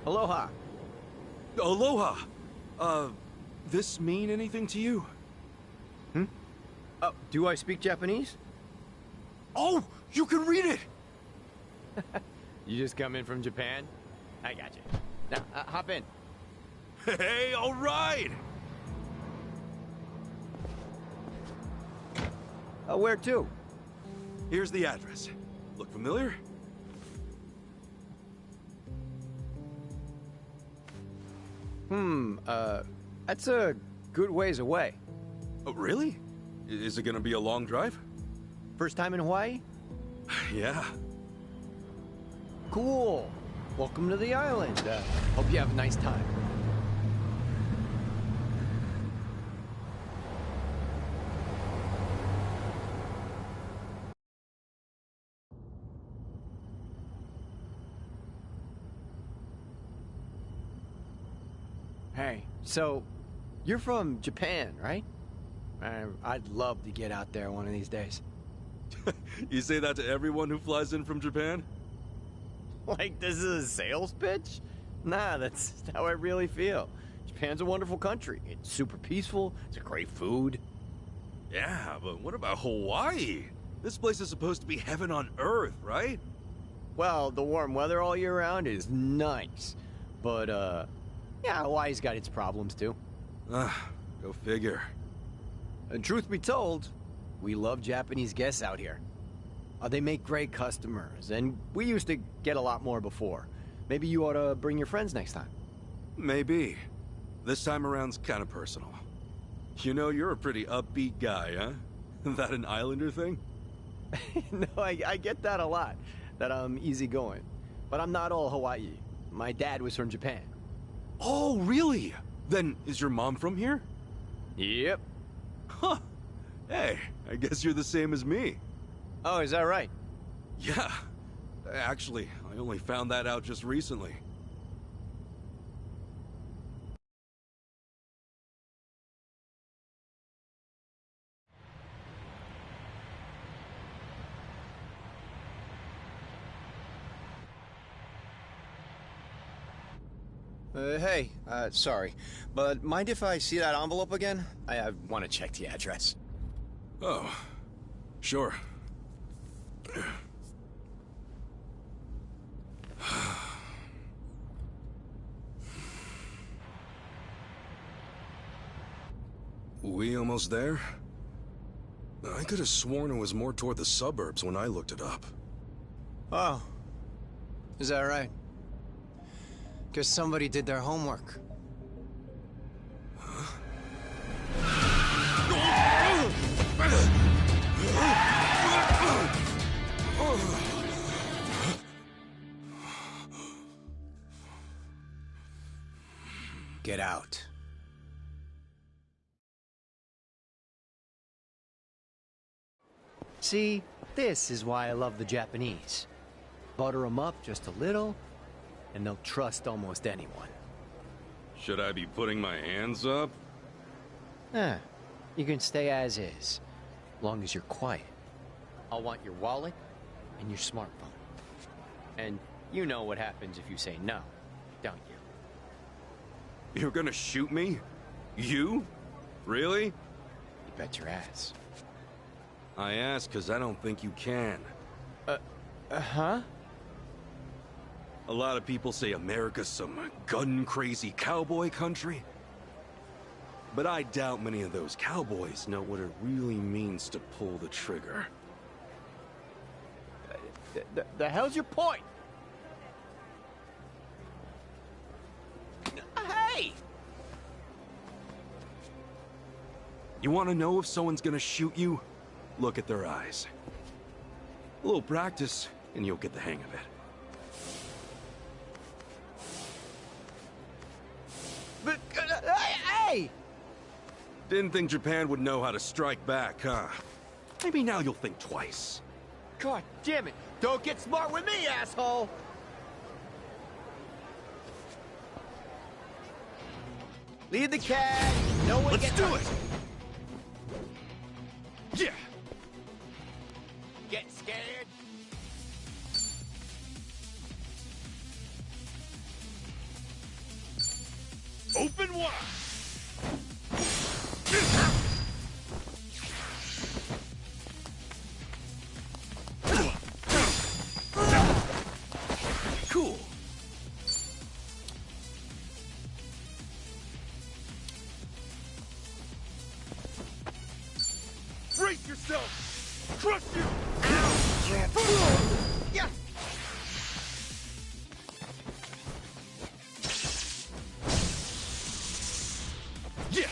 Aloha. Aloha! This mean anything to you? Hmm? Oh, do I speak Japanese? Oh, you can read it! You just come in from Japan? I got you. Now, hop in. Hey, all right! Where to? Here's the address. Look familiar? That's a good ways away. Oh, really? Is it gonna be a long drive? First time in Hawaii? Yeah. Cool. Welcome to the island. Hope you have a nice time. Hey, so you're from Japan, right? I'd love to get out there one of these days. You say that to everyone who flies in from Japan? Like this is a sales pitch? Nah, that's how I really feel. Japan's a wonderful country. It's super peaceful. It's a great food. Yeah, but what about Hawaii? This place is supposed to be heaven on earth, right? Well, the warm weather all year round is nice. But, yeah, Hawaii's got its problems, too. Go figure. And truth be told, we love Japanese guests out here. They make great customers, and we used to get a lot more before. Maybe you ought to bring your friends next time. Maybe. This time around's kind of personal. You know, you're a pretty upbeat guy, huh? That an Islander thing? No, I get that a lot, that I'm easygoing. But I'm not all Hawaii. My dad was from Japan. Oh, really? Then is your mom from here? Yep. Huh. Hey, I guess you're the same as me. Oh, is that right? Yeah. Actually, I only found that out just recently. Hey, sorry, but mind if I see that envelope again? I want to check the address. Oh, sure. We almost there? I could have sworn it was more toward the suburbs when I looked it up. Oh, is that right? Guess somebody did their homework. Get out. See, this is why I love the Japanese. Butter them up just a little, and they'll trust almost anyone. Should I be putting my hands up? Nah, you can stay as is, long as you're quiet. I'll want your wallet and your smartphone. And you know what happens if you say no, don't you? You're gonna shoot me? You? Really? You bet your ass. I ask because I don't think you can. Huh? A lot of people say America's some gun-crazy cowboy country. But I doubt many of those cowboys know what it really means to pull the trigger. The hell's your point? Hey! You want to know if someone's gonna shoot you? Look at their eyes. A little practice, and you'll get the hang of it. But, hey! Didn't think Japan would know how to strike back, huh? Maybe now you'll think twice. God damn it! Don't get smart with me, asshole! Lead the cat! No one Let's gets do hurt. it! Yeah! Get scared? Open wide! Cool. Brace yourself! Crush you! Yeah! Yeah!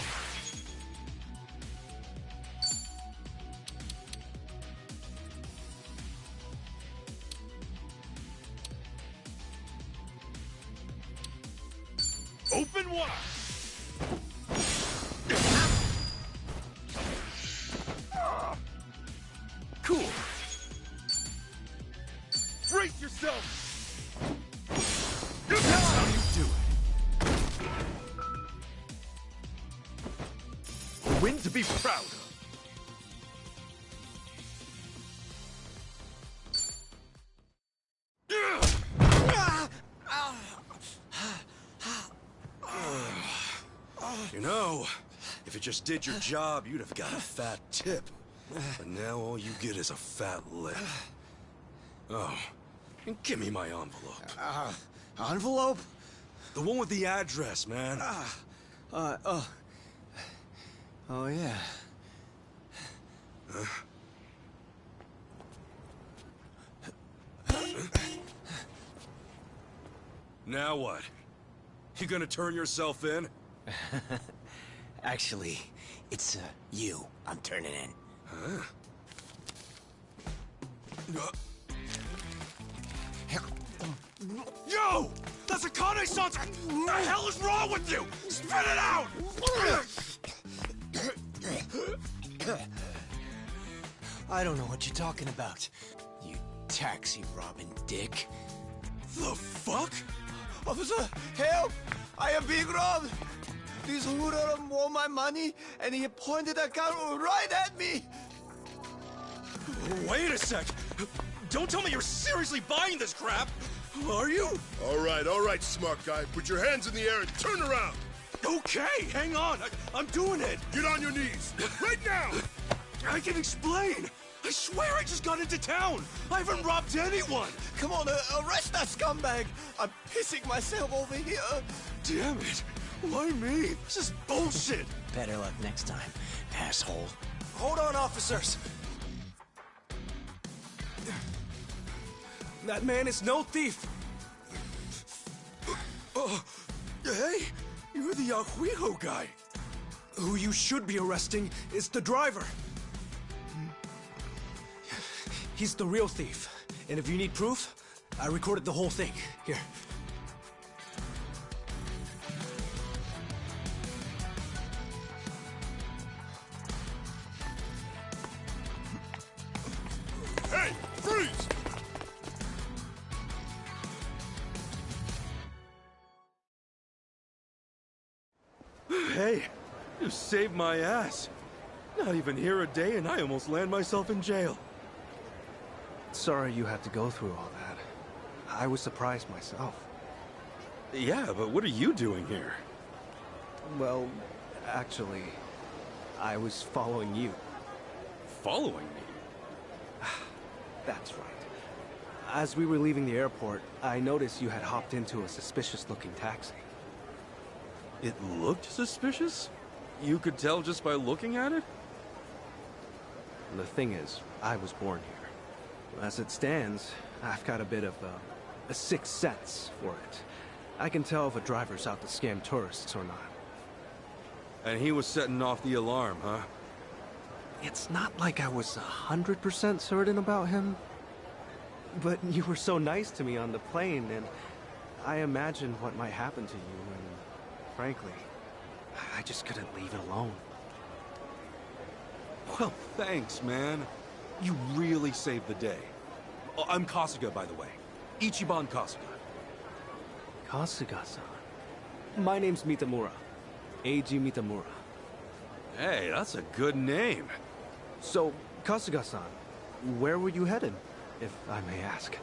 Open wide! Cool! Brace yourself! That's how you do it! A win to be proud of! You know, if you just did your job, you'd have got a fat tip. But now all you get is a fat lip. Oh, and give me my envelope. Envelope? The one with the address, man. Oh, yeah. Now what? You gonna turn yourself in? Actually, it's, you I'm turning in. Huh? Yo! That's a Kane-san! What the hell is wrong with you? Spit it out! I don't know what you're talking about. You taxi-robbing dick. The fuck? Officer, help! I am being robbed! This hoodlum want my money, and he pointed a gun right at me! Wait a sec! Don't tell me you're seriously buying this crap! Are you? All right, smart guy. Put your hands in the air and turn around. Okay, hang on. I'm doing it. Get on your knees. Right now! I can explain. I swear I just got into town. I haven't robbed anyone. Come on, arrest that scumbag! I'm pissing myself over here! Damn it. Why me? This is bullshit. Better luck next time, asshole. Hold on, officers! That man is no thief. Hey, you're the Yahuiho guy. Who you should be arresting is the driver. He's the real thief. And if you need proof, I recorded the whole thing. Here. Hey, freeze! Hey, you saved my ass. Not even here a day and I almost land myself in jail. Sorry you had to go through all that. I was surprised myself. Yeah, but what are you doing here? Well, actually, I was following you. Following me? That's right. As we were leaving the airport, I noticed you had hopped into a suspicious-looking taxi. It looked suspicious? You could tell just by looking at it? The thing is, I was born here. As it stands, I've got a bit of a sixth sense for it. I can tell if a driver's out to scam tourists or not. And he was setting off the alarm, huh? It's not like I was 100% certain about him. But you were so nice to me on the plane, and I imagined what might happen to you, and frankly, I just couldn't leave it alone. Well, thanks, man. You really saved the day. Oh, I'm Kasuga, by the way. Ichiban Kasuga. Kasuga-san. My name's Mitamura. Eiji Mitamura. Hey, that's a good name. So, Kasuga-san, where were you headed, if I may ask?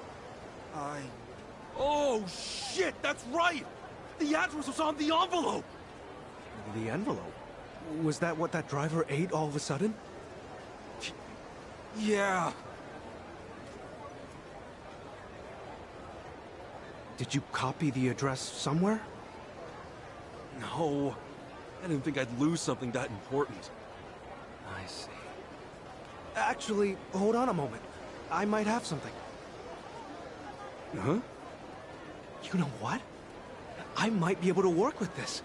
Oh, shit, that's right! The address was on the envelope! The envelope? Was that what that driver ate all of a sudden? Yeah. Did you copy the address somewhere? No. I didn't think I'd lose something that important. I see. Actually, hold on a moment. I might have something. Huh? You know what? I might be able to work with this.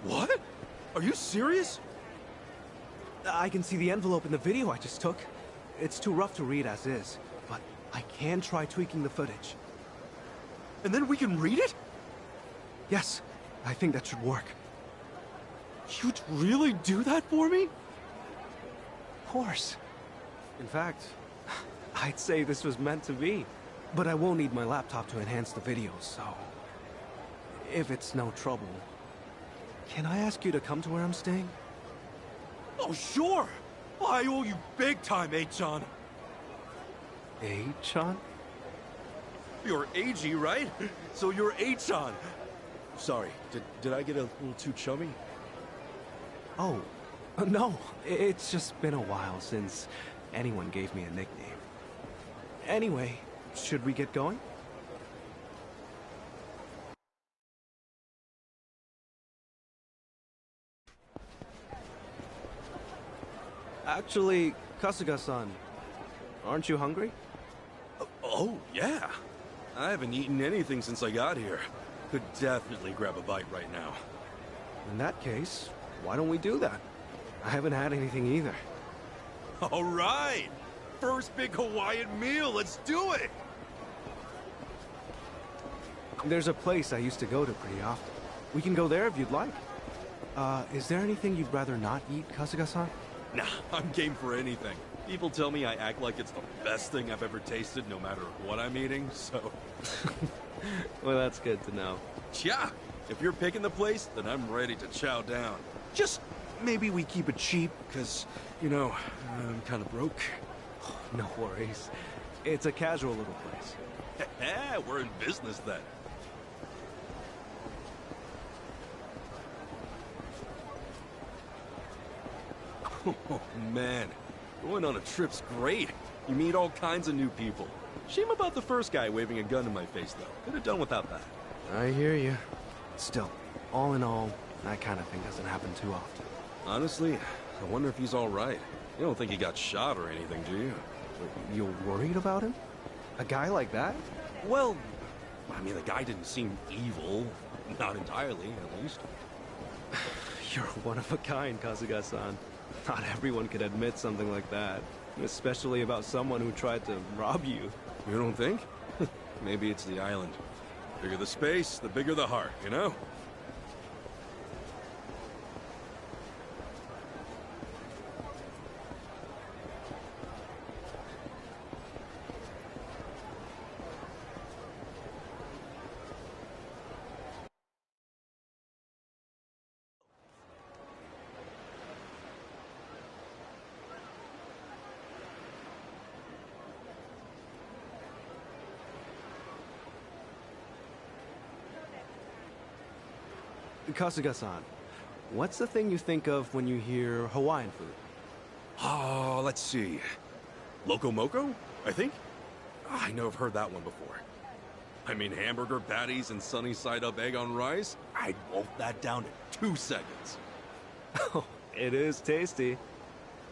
What? Are you serious? I can see the envelope in the video I just took. It's too rough to read as is, but I can try tweaking the footage. And then we can read it? Yes, I think that should work. You'd really do that for me? Of course. In fact, I'd say this was meant to be. But I will need my laptop to enhance the video, so... if it's no trouble, can I ask you to come to where I'm staying? Oh, sure! I owe you big time, A-chan. A-chan? You're A-G, right? So you're A-chan. Sorry, did I get a little too chummy? Oh, no. It's just been a while since anyone gave me a nickname. Anyway, should we get going? Actually, Kasuga-san, aren't you hungry? Oh, yeah. I haven't eaten anything since I got here. Could definitely grab a bite right now. In that case, why don't we do that? I haven't had anything either. All right! First big Hawaiian meal, let's do it! There's a place I used to go to pretty often. We can go there if you'd like. Is there anything you'd rather not eat, Kasuga-san? Nah, I'm game for anything. People tell me I act like it's the best thing I've ever tasted, no matter what I'm eating, so... Well, that's good to know. Yeah, if you're picking the place, then I'm ready to chow down. Just maybe we keep it cheap, because, you know, I'm kind of broke. No worries. It's a casual little place. Yeah, we're in business then. Oh, man. Going on a trip's great. You meet all kinds of new people. Shame about the first guy waving a gun in my face, though. Could have done without that. I hear you. Still, all in all, that kind of thing doesn't happen too often. Honestly, I wonder if he's all right. You don't think he got shot or anything, do you? You're worried about him? A guy like that? Well, I mean, the guy didn't seem evil. Not entirely, at least. You're one of a kind, Kasuga-san. Not everyone could admit something like that. Especially about someone who tried to rob you. You don't think? Maybe it's the island. Bigger the space, the bigger the heart, you know? Kasuga-san, what's the thing you think of when you hear Hawaiian food? Oh, let's see. Loco Moco, I think? I know I've heard that one before. I mean, hamburger patties and sunny side up egg on rice? I'd wolf that down in 2 seconds. Oh, it is tasty.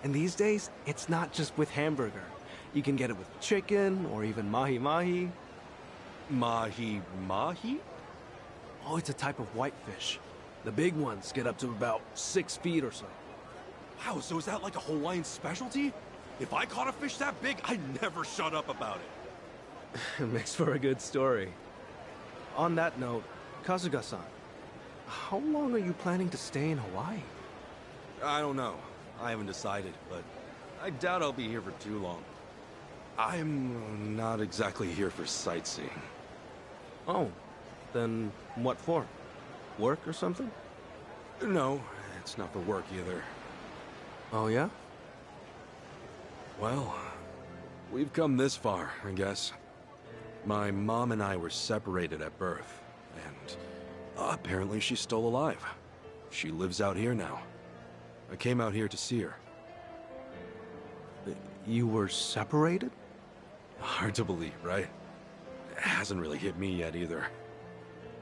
And these days, it's not just with hamburger. You can get it with chicken or even mahi-mahi. Mahi-mahi? Oh, it's a type of whitefish. The big ones get up to about 6 feet or so. Wow, so is that like a Hawaiian specialty? If I caught a fish that big, I'd never shut up about it. It makes for a good story. On that note, Kasuga-san, how long are you planning to stay in Hawaii? I don't know. I haven't decided, but I doubt I'll be here for too long. I'm not exactly here for sightseeing. Oh, then what for? Work or something? No, it's not for work either. Oh, yeah? Well, we've come this far, I guess. My mom and I were separated at birth, and apparently she's still alive. She lives out here now. I came out here to see her. You were separated? Hard to believe, right? It hasn't really hit me yet either.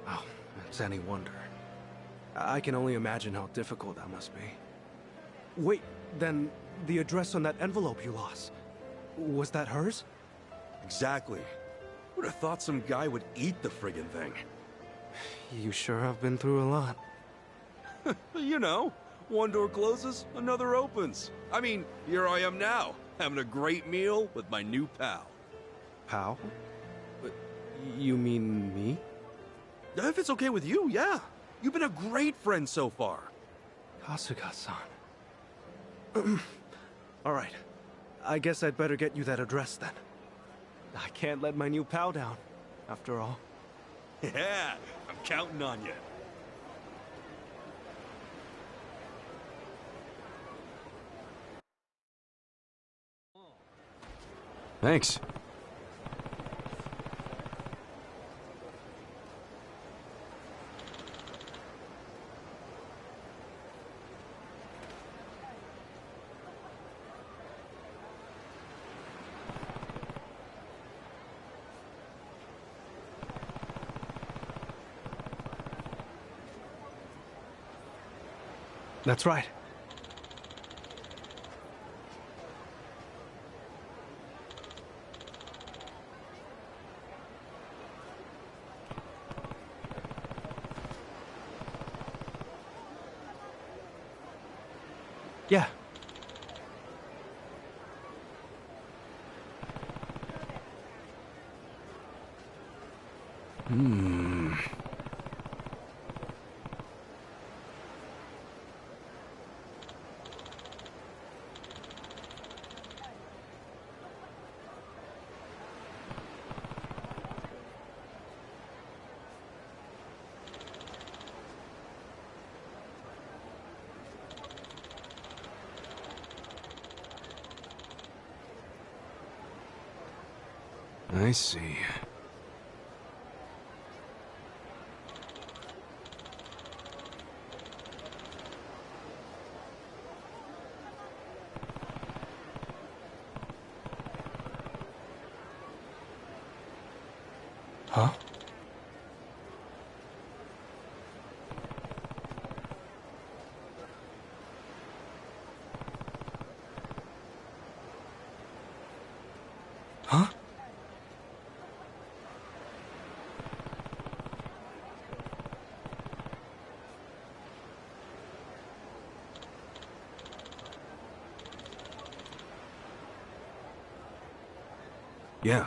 Oh, it's any wonder. I can only imagine how difficult that must be. Wait, then the address on that envelope you lost, was that hers? Exactly. Would have thought some guy would eat the friggin' thing. You sure have been through a lot. You know, one door closes, another opens. I mean, here I am now, having a great meal with my new pal. Pal? You mean me? If it's okay with you, yeah. You've been a great friend so far. Kasuga-san. All right. I guess I'd better get you that address then. I can't let my new pal down, after all. Yeah, I'm counting on you. Thanks. That's right. Yeah. I see. Huh? Huh? Yeah.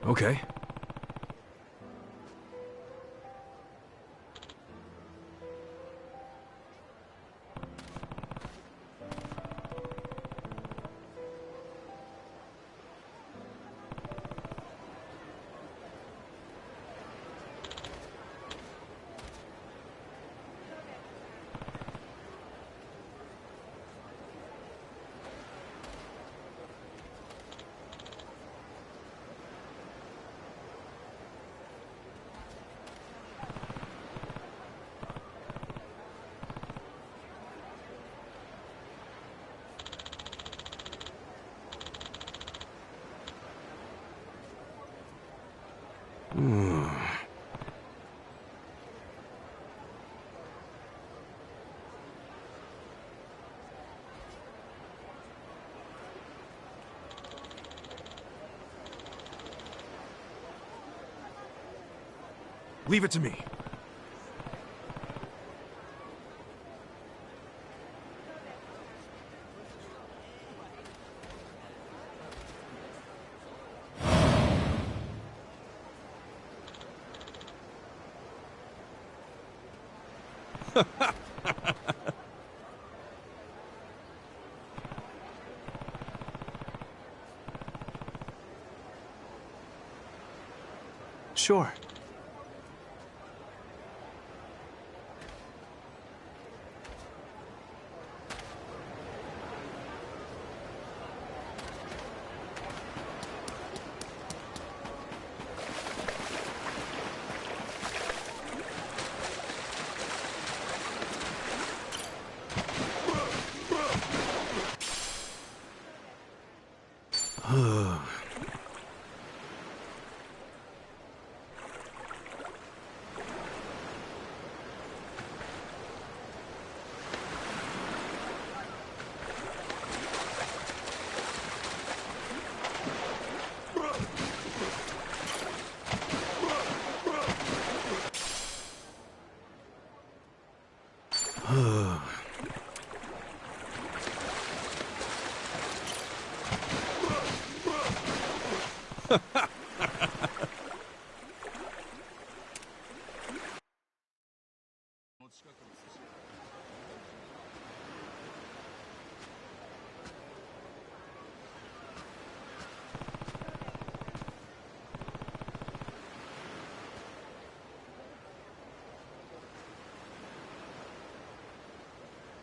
Okay. Leave it to me. Sure.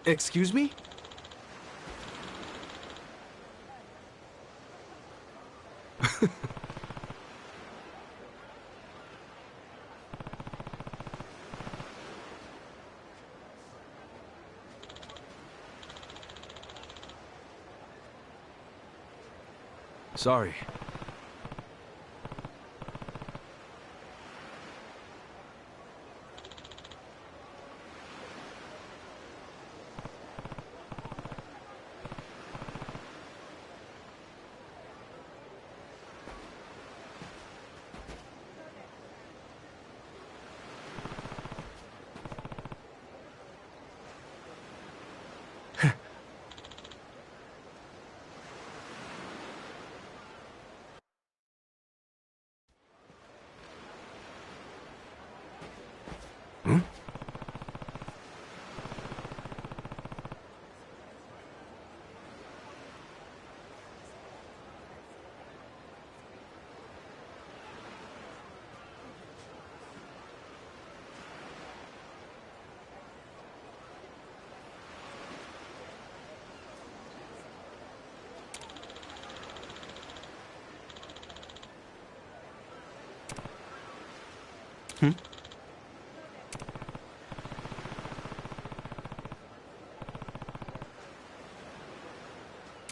Excuse me? Sorry. Hmm?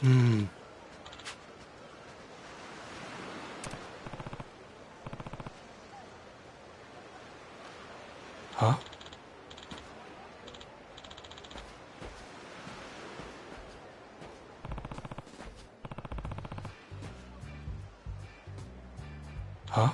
Hmm. Huh? Huh?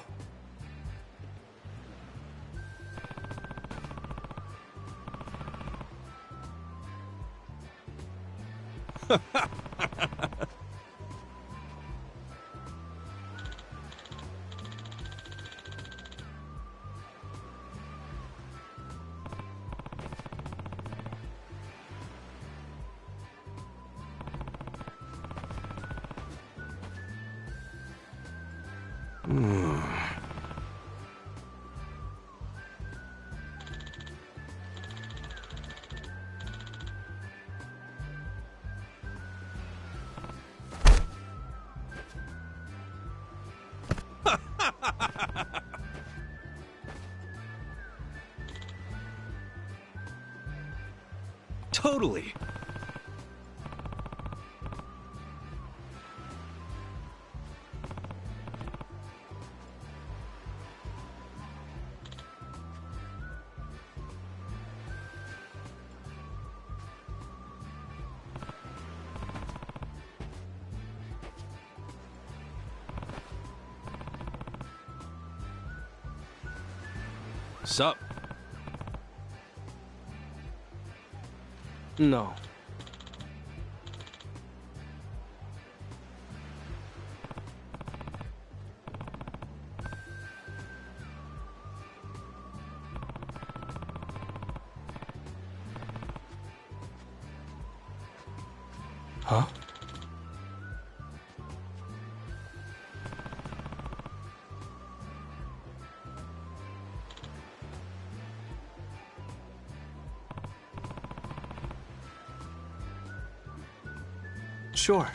Totally. Sup? No. Huh? Sure.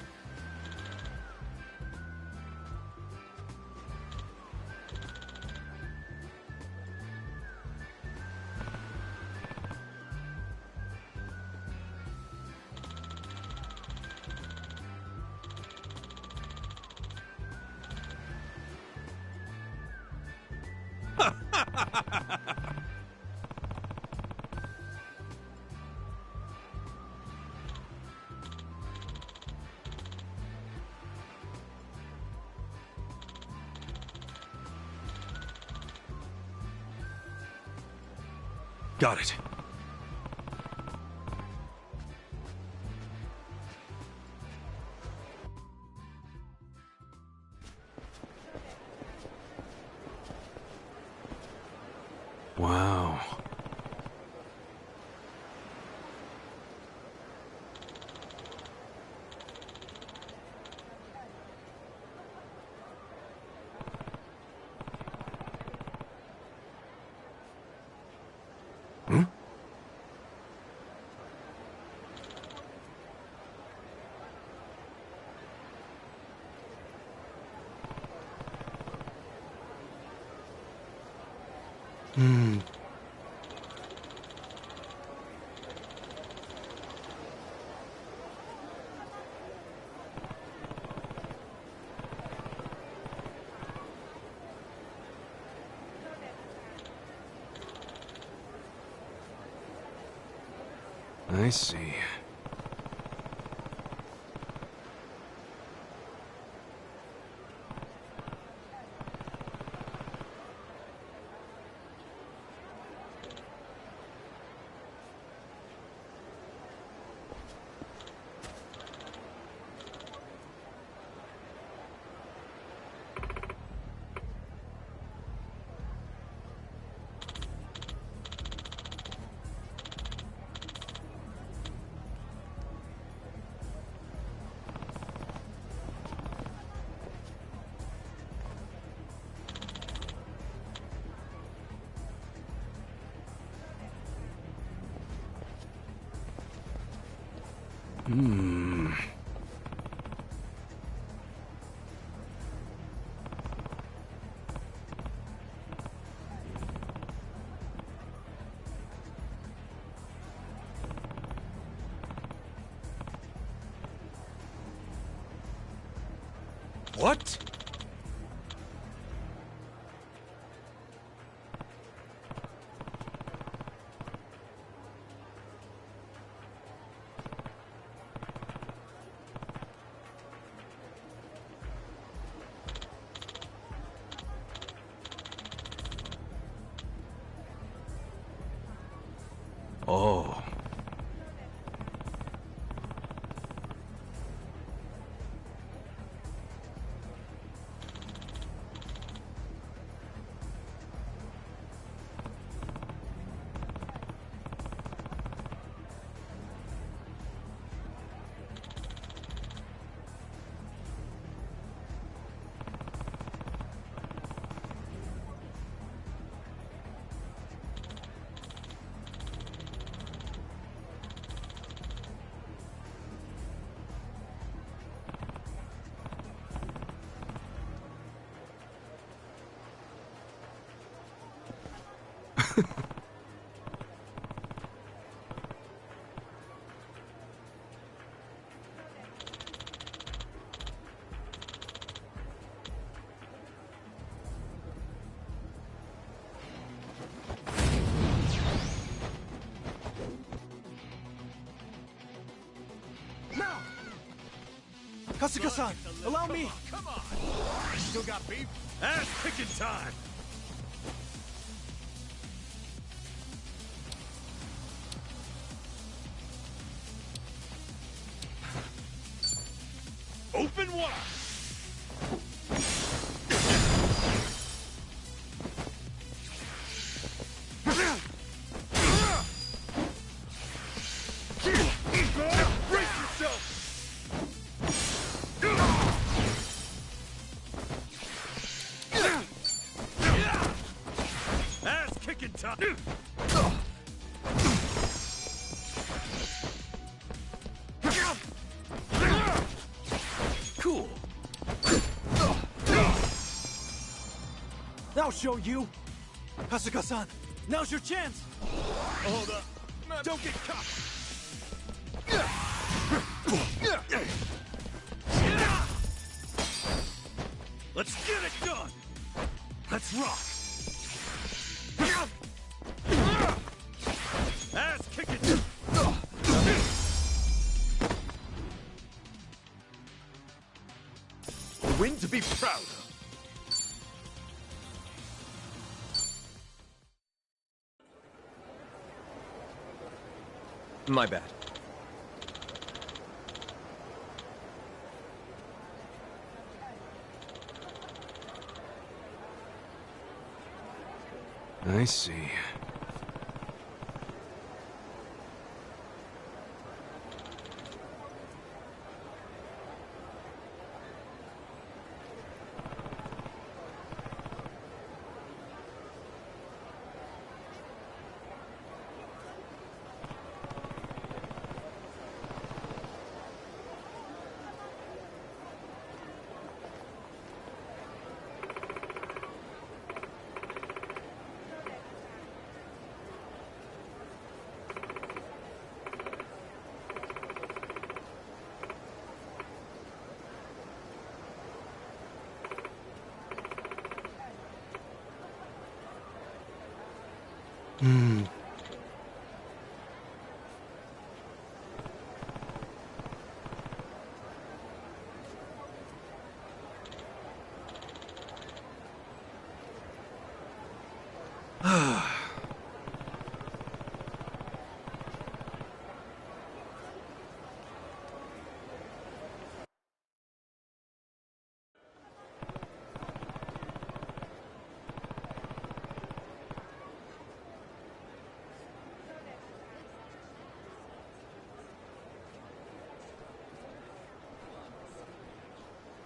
Got it. Wow. Hmm? Hmm. I see. Hmm. What? Oh. Kasuga-san, allow me! Come on! Still got beef? Ass-kicking time! Open wide! Brace yourself! Ass-kicking time! Cool. I'll show you! Kasuga-san, now's your chance! Hold up. Don't get caught! Let's get it done! Let's rock! Ass kicking! A win to be proud of! My bad. I see.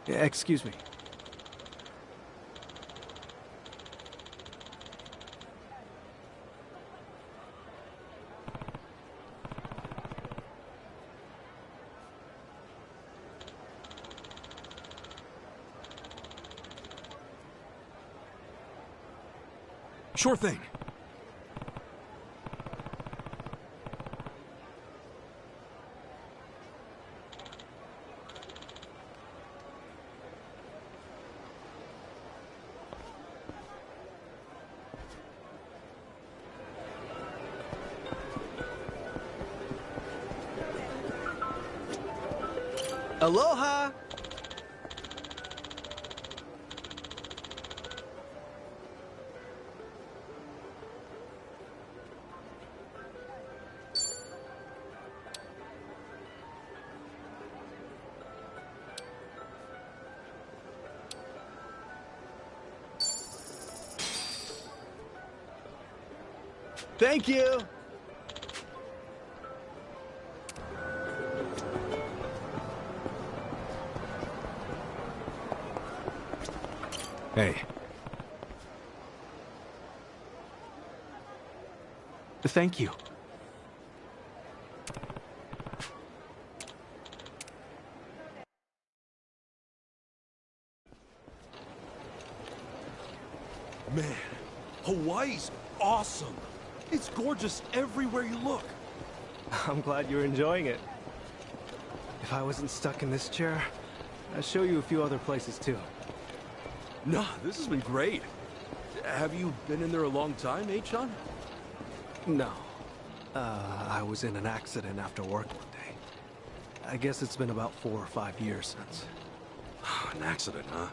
Excuse me. Sure thing. Aloha! Thank you! Hey. Thank you. Man, Hawaii's awesome. It's gorgeous everywhere you look. I'm glad you're enjoying it. If I wasn't stuck in this chair, I'd show you a few other places too. Nah, this has been great. Have you been in there a long time, Sean? No. I was in an accident after work one day. I guess it's been about 4 or 5 years since. An accident, huh?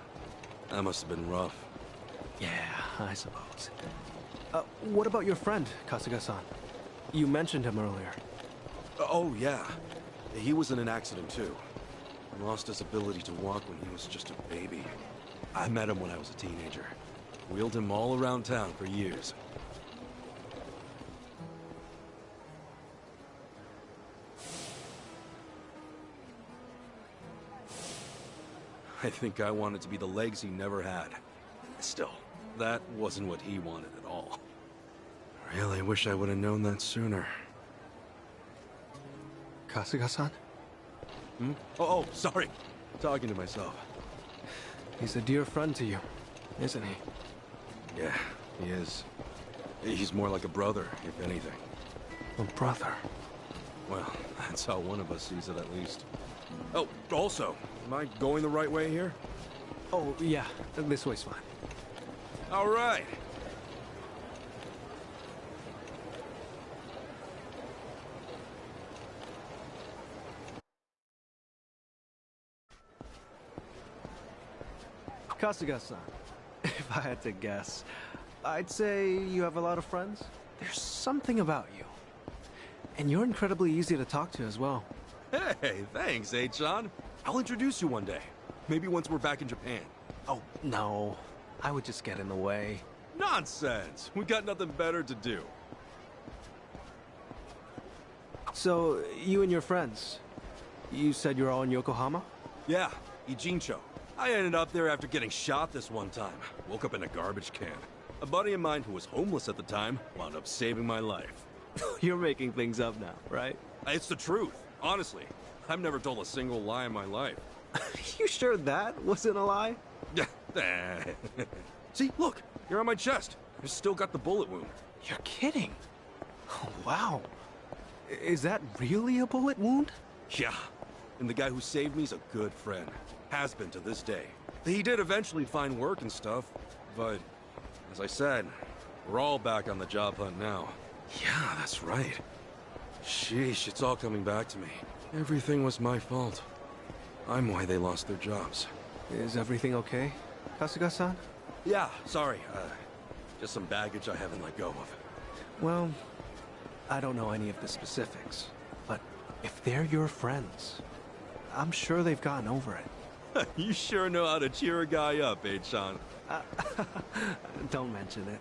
That must have been rough. Yeah, I suppose. What about your friend, Kasuga-san? You mentioned him earlier. Oh, yeah. He was in an accident, too. Lost his ability to walk when he was just a baby. I met him when I was a teenager. Wheeled him all around town for years. I think I wanted to be the legs he never had. Still, that wasn't what he wanted at all. Really wish I would have known that sooner. Kasuga-san? Hmm? Oh, sorry. Talking to myself. He's a dear friend to you, isn't he? Yeah, he is. He's more like a brother, if anything. A brother? Well, that's how one of us sees it, at least. Oh, also, am I going the right way here? Oh, yeah. This way's fine. All right. Kasuga-san, if I had to guess, I'd say you have a lot of friends. There's something about you. And you're incredibly easy to talk to as well. Hey, thanks, Sean. I'll introduce you one day. Maybe once we're back in Japan. Oh, no. I would just get in the way. Nonsense! We got nothing better to do. So, you and your friends, you said you're all in Yokohama? Yeah, Ijincho. I ended up there after getting shot this one time. Woke up in a garbage can. A buddy of mine who was homeless at the time wound up saving my life. You're making things up now, right? It's the truth, honestly. I've never told a single lie in my life. You sure that wasn't a lie? See, look, here on my chest. I've still got the bullet wound. You're kidding. Oh, wow. Is that really a bullet wound? Yeah, and the guy who saved me's a good friend. Has been to this day. He did eventually find work and stuff, but as I said, we're all back on the job hunt now. Yeah, that's right. Sheesh, it's all coming back to me. Everything was my fault. I'm why they lost their jobs. Is everything okay, Kasuga-san? Yeah, sorry. Just some baggage I haven't let go of. Well, I don't know any of the specifics, but if they're your friends, I'm sure they've gotten over it. You sure know how to cheer a guy up, Sean. Don't mention it.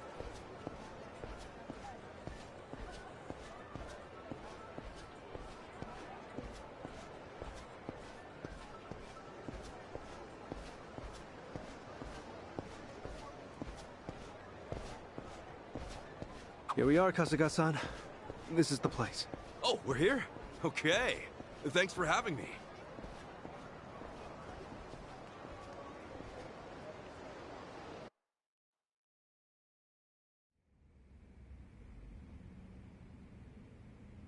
Here we are, Kasuga-san. This is the place. Oh, we're here? Okay. Thanks for having me.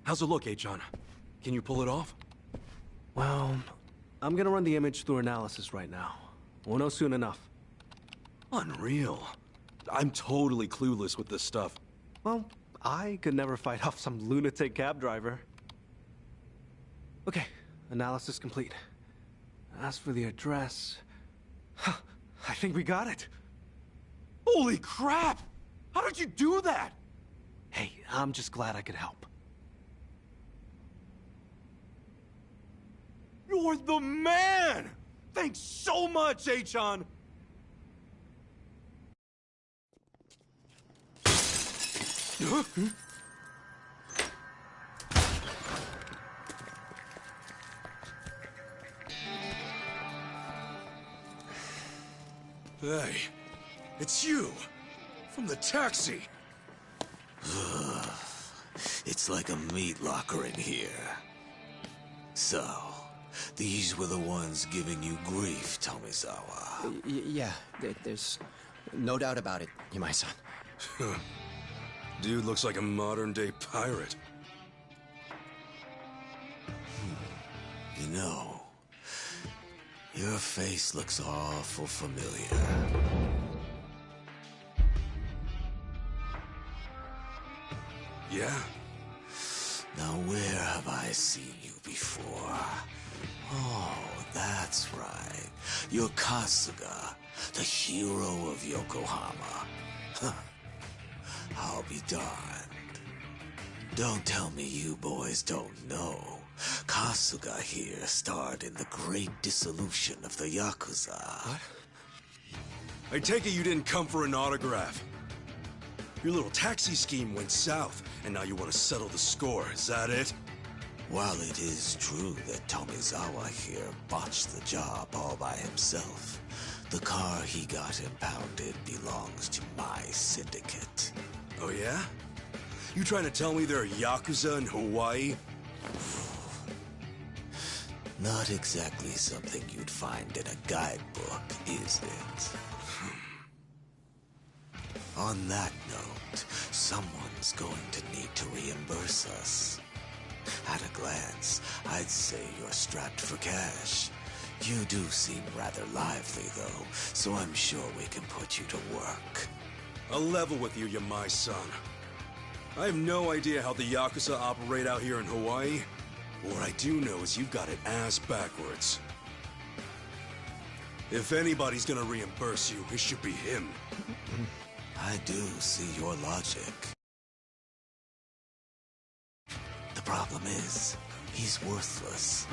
How's it look, John? Can you pull it off? Well, I'm gonna run the image through analysis right now. We'll know soon enough. Unreal. I'm totally clueless with this stuff. Well, I could never fight off some lunatic cab driver. Okay, analysis complete. As for the address... I think we got it. Holy crap! How did you do that? Hey, I'm just glad I could help. You're the man! Thanks so much, Achan! Hey, it's you! From the taxi! It's like a meat locker in here. So, these were the ones giving you grief, Tomizawa. Yeah, there's no doubt about it, Yamai-san. Dude looks like a modern-day pirate. You know, your face looks awful familiar. Yeah? Now where have I seen you before? Oh, that's right. You're Kasuga, the hero of Yokohama. Huh. I'll be darned. Don't tell me you boys don't know. Kasuga here starred in the great dissolution of the Yakuza. What? I take it you didn't come for an autograph. Your little taxi scheme went south, and now you want to settle the score, is that it? While it is true that Tomizawa here botched the job all by himself, the car he got impounded belongs to my syndicate. Oh yeah? You trying to tell me there are Yakuza in Hawaii? Not exactly something you'd find in a guidebook, is it? On that note, someone's going to need to reimburse us. At a glance, I'd say you're strapped for cash. You do seem rather lively, though, so I'm sure we can put you to work. I'll level with you, Yamai-san. I have no idea how the Yakuza operate out here in Hawaii. What I do know is you've got it ass backwards. If anybody's gonna reimburse you, it should be him. I do see your logic. The problem is, he's worthless.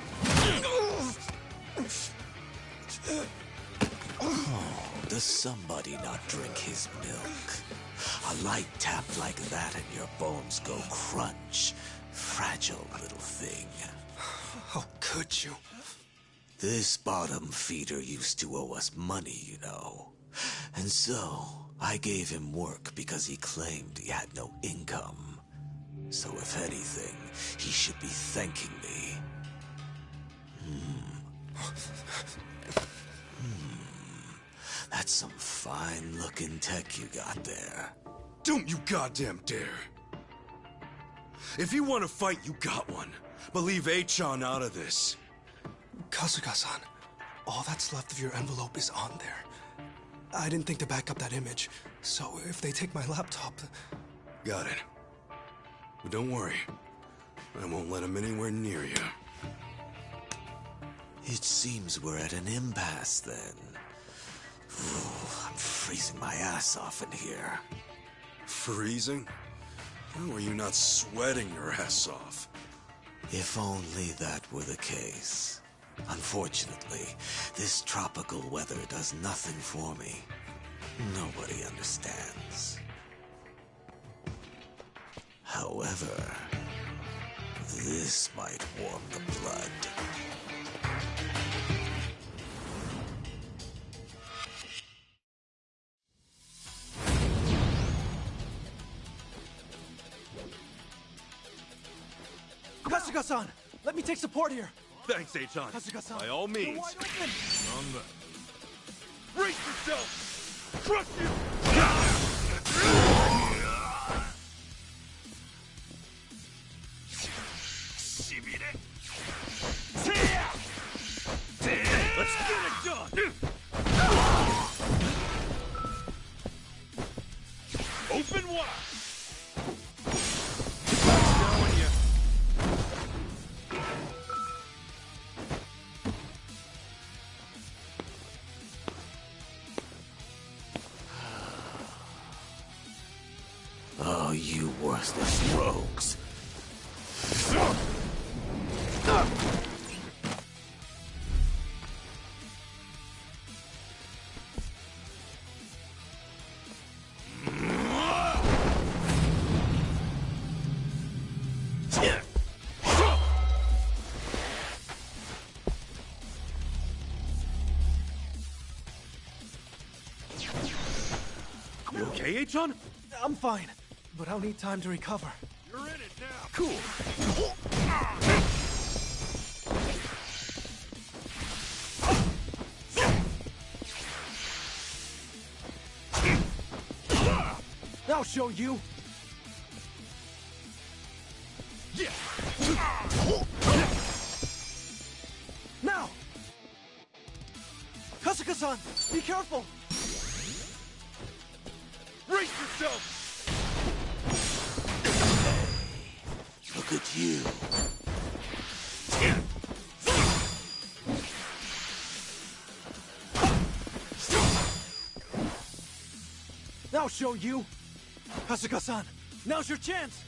Oh, does somebody not drink his milk? A light tap like that and your bones go crunch. Fragile little thing. How could you? This bottom feeder used to owe us money, you know. And so, I gave him work because he claimed he had no income. So if anything, he should be thanking me. That's some fine-looking tech you got there. Don't you goddamn dare! If you want to fight, you got one. But leave Achan out of this. Kasuga-san, all that's left of your envelope is on there. I didn't think to back up that image, so if they take my laptop... Got it. But don't worry. I won't let him anywhere near you. It seems we're at an impasse, then. I'm freezing my ass off in here. Freezing? How are you not sweating your ass off? If only that were the case. Unfortunately, this tropical weather does nothing for me. Nobody understands. However, this might warm the blood. Kasuga-san, let me take support here. Thanks, Achan. Kasuga-san, By all means. you're wide open. Brace yourself! Crush you! Let's get it done! Open wide! Showing you. Oh, you worthless rogues. You okay, H-on? I'm fine, but I'll need time to recover. You're in it now. Cool. I'll show you. Yeah. Now! Kasuga-san, be careful! Brace yourself! Look at you. I'll show you. Kasuga-san, now's your chance.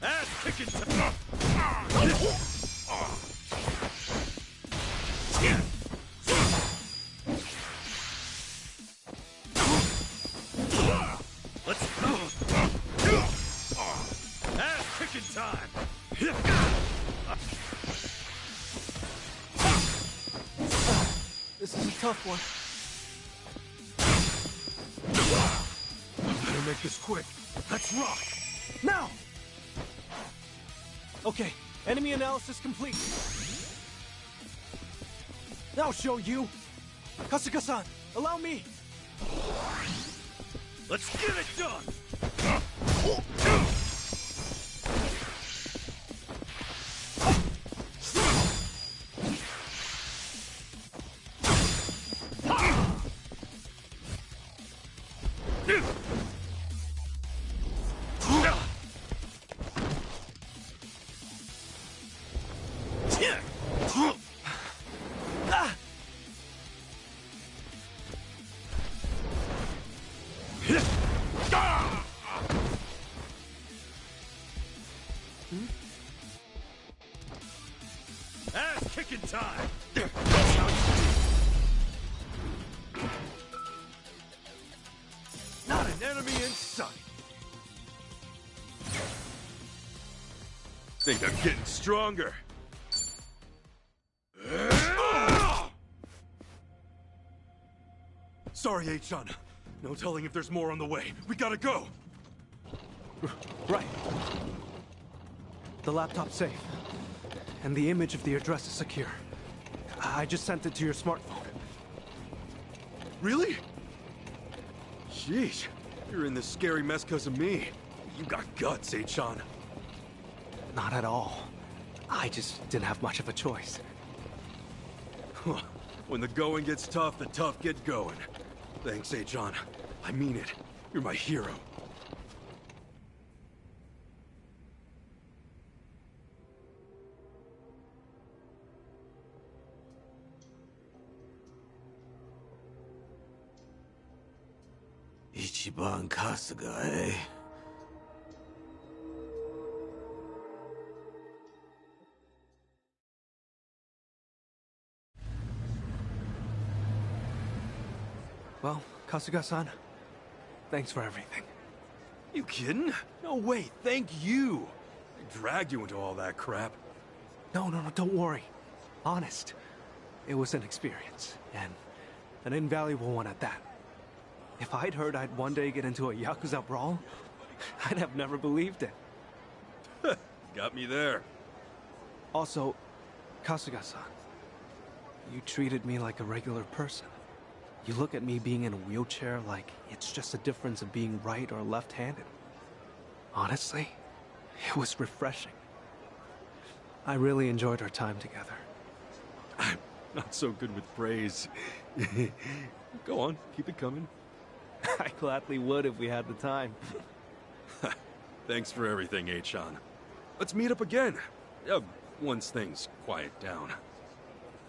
Ass kicking. Let's go. Ass kicking time. This is a tough one. Better make this quick. Let's rock! Now! Okay, enemy analysis complete. I'll show you. Kasuga-san, allow me. Let's get it done. Ass kicking time. Not an enemy in sight. Think I'm getting stronger. Sorry, H-on. No telling if there's more on the way. We gotta go. Right. The laptop's safe. And the image of the address is secure. I just sent it to your smartphone. Really? Sheesh. You're in this scary mess because of me. You got guts, H-on. Not at all. I just didn't have much of a choice. When the going gets tough, the tough get going. Thanks, H-on. I mean it. You're my hero. Ichiban Kasuga, eh? Well, Kasuga-san, thanks for everything. You kidding? No way, thank you! I dragged you into all that crap. No, don't worry. Honest. It was an experience, and an invaluable one at that. If I'd heard I'd one day get into a Yakuza brawl, I'd have never believed it. Got me there. Also, Kasuga-san, you treated me like a regular person. You look at me being in a wheelchair like it's just a difference of being right or left-handed. Honestly, it was refreshing. I really enjoyed our time together. I'm not so good with praise. Go on, keep it coming. I gladly would if we had the time. Thanks for everything, H-on. Let's meet up again. Once things quiet down.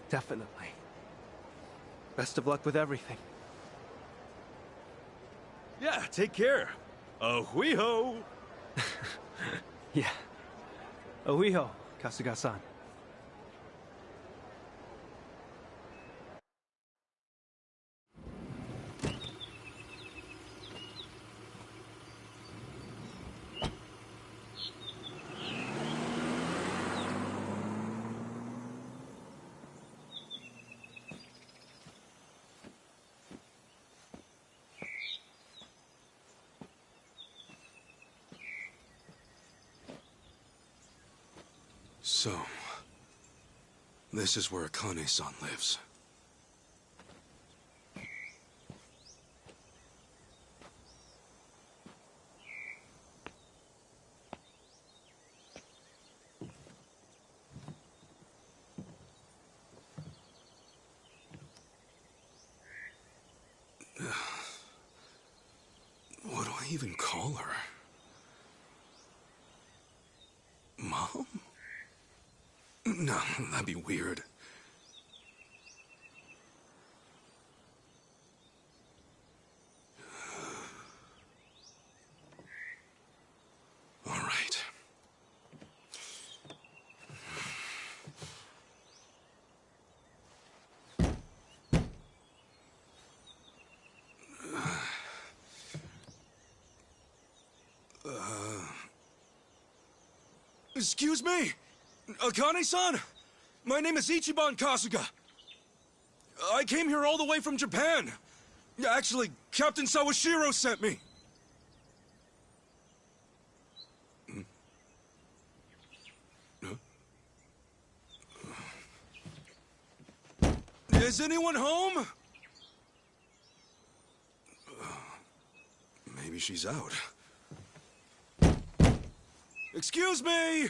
Definitely. Best of luck with everything. Yeah, take care. Ahuiho! Yeah. Ohiho, Kasuga-san. So, this is where Akane-san lives. What do I even call her? Mom? No, that'd be weird. All right. Excuse me? Akane-san? My name is Ichiban Kasuga. I came here all the way from Japan. Actually, Captain Sawashiro sent me. Is anyone home? Maybe she's out. Excuse me?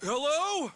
Hello?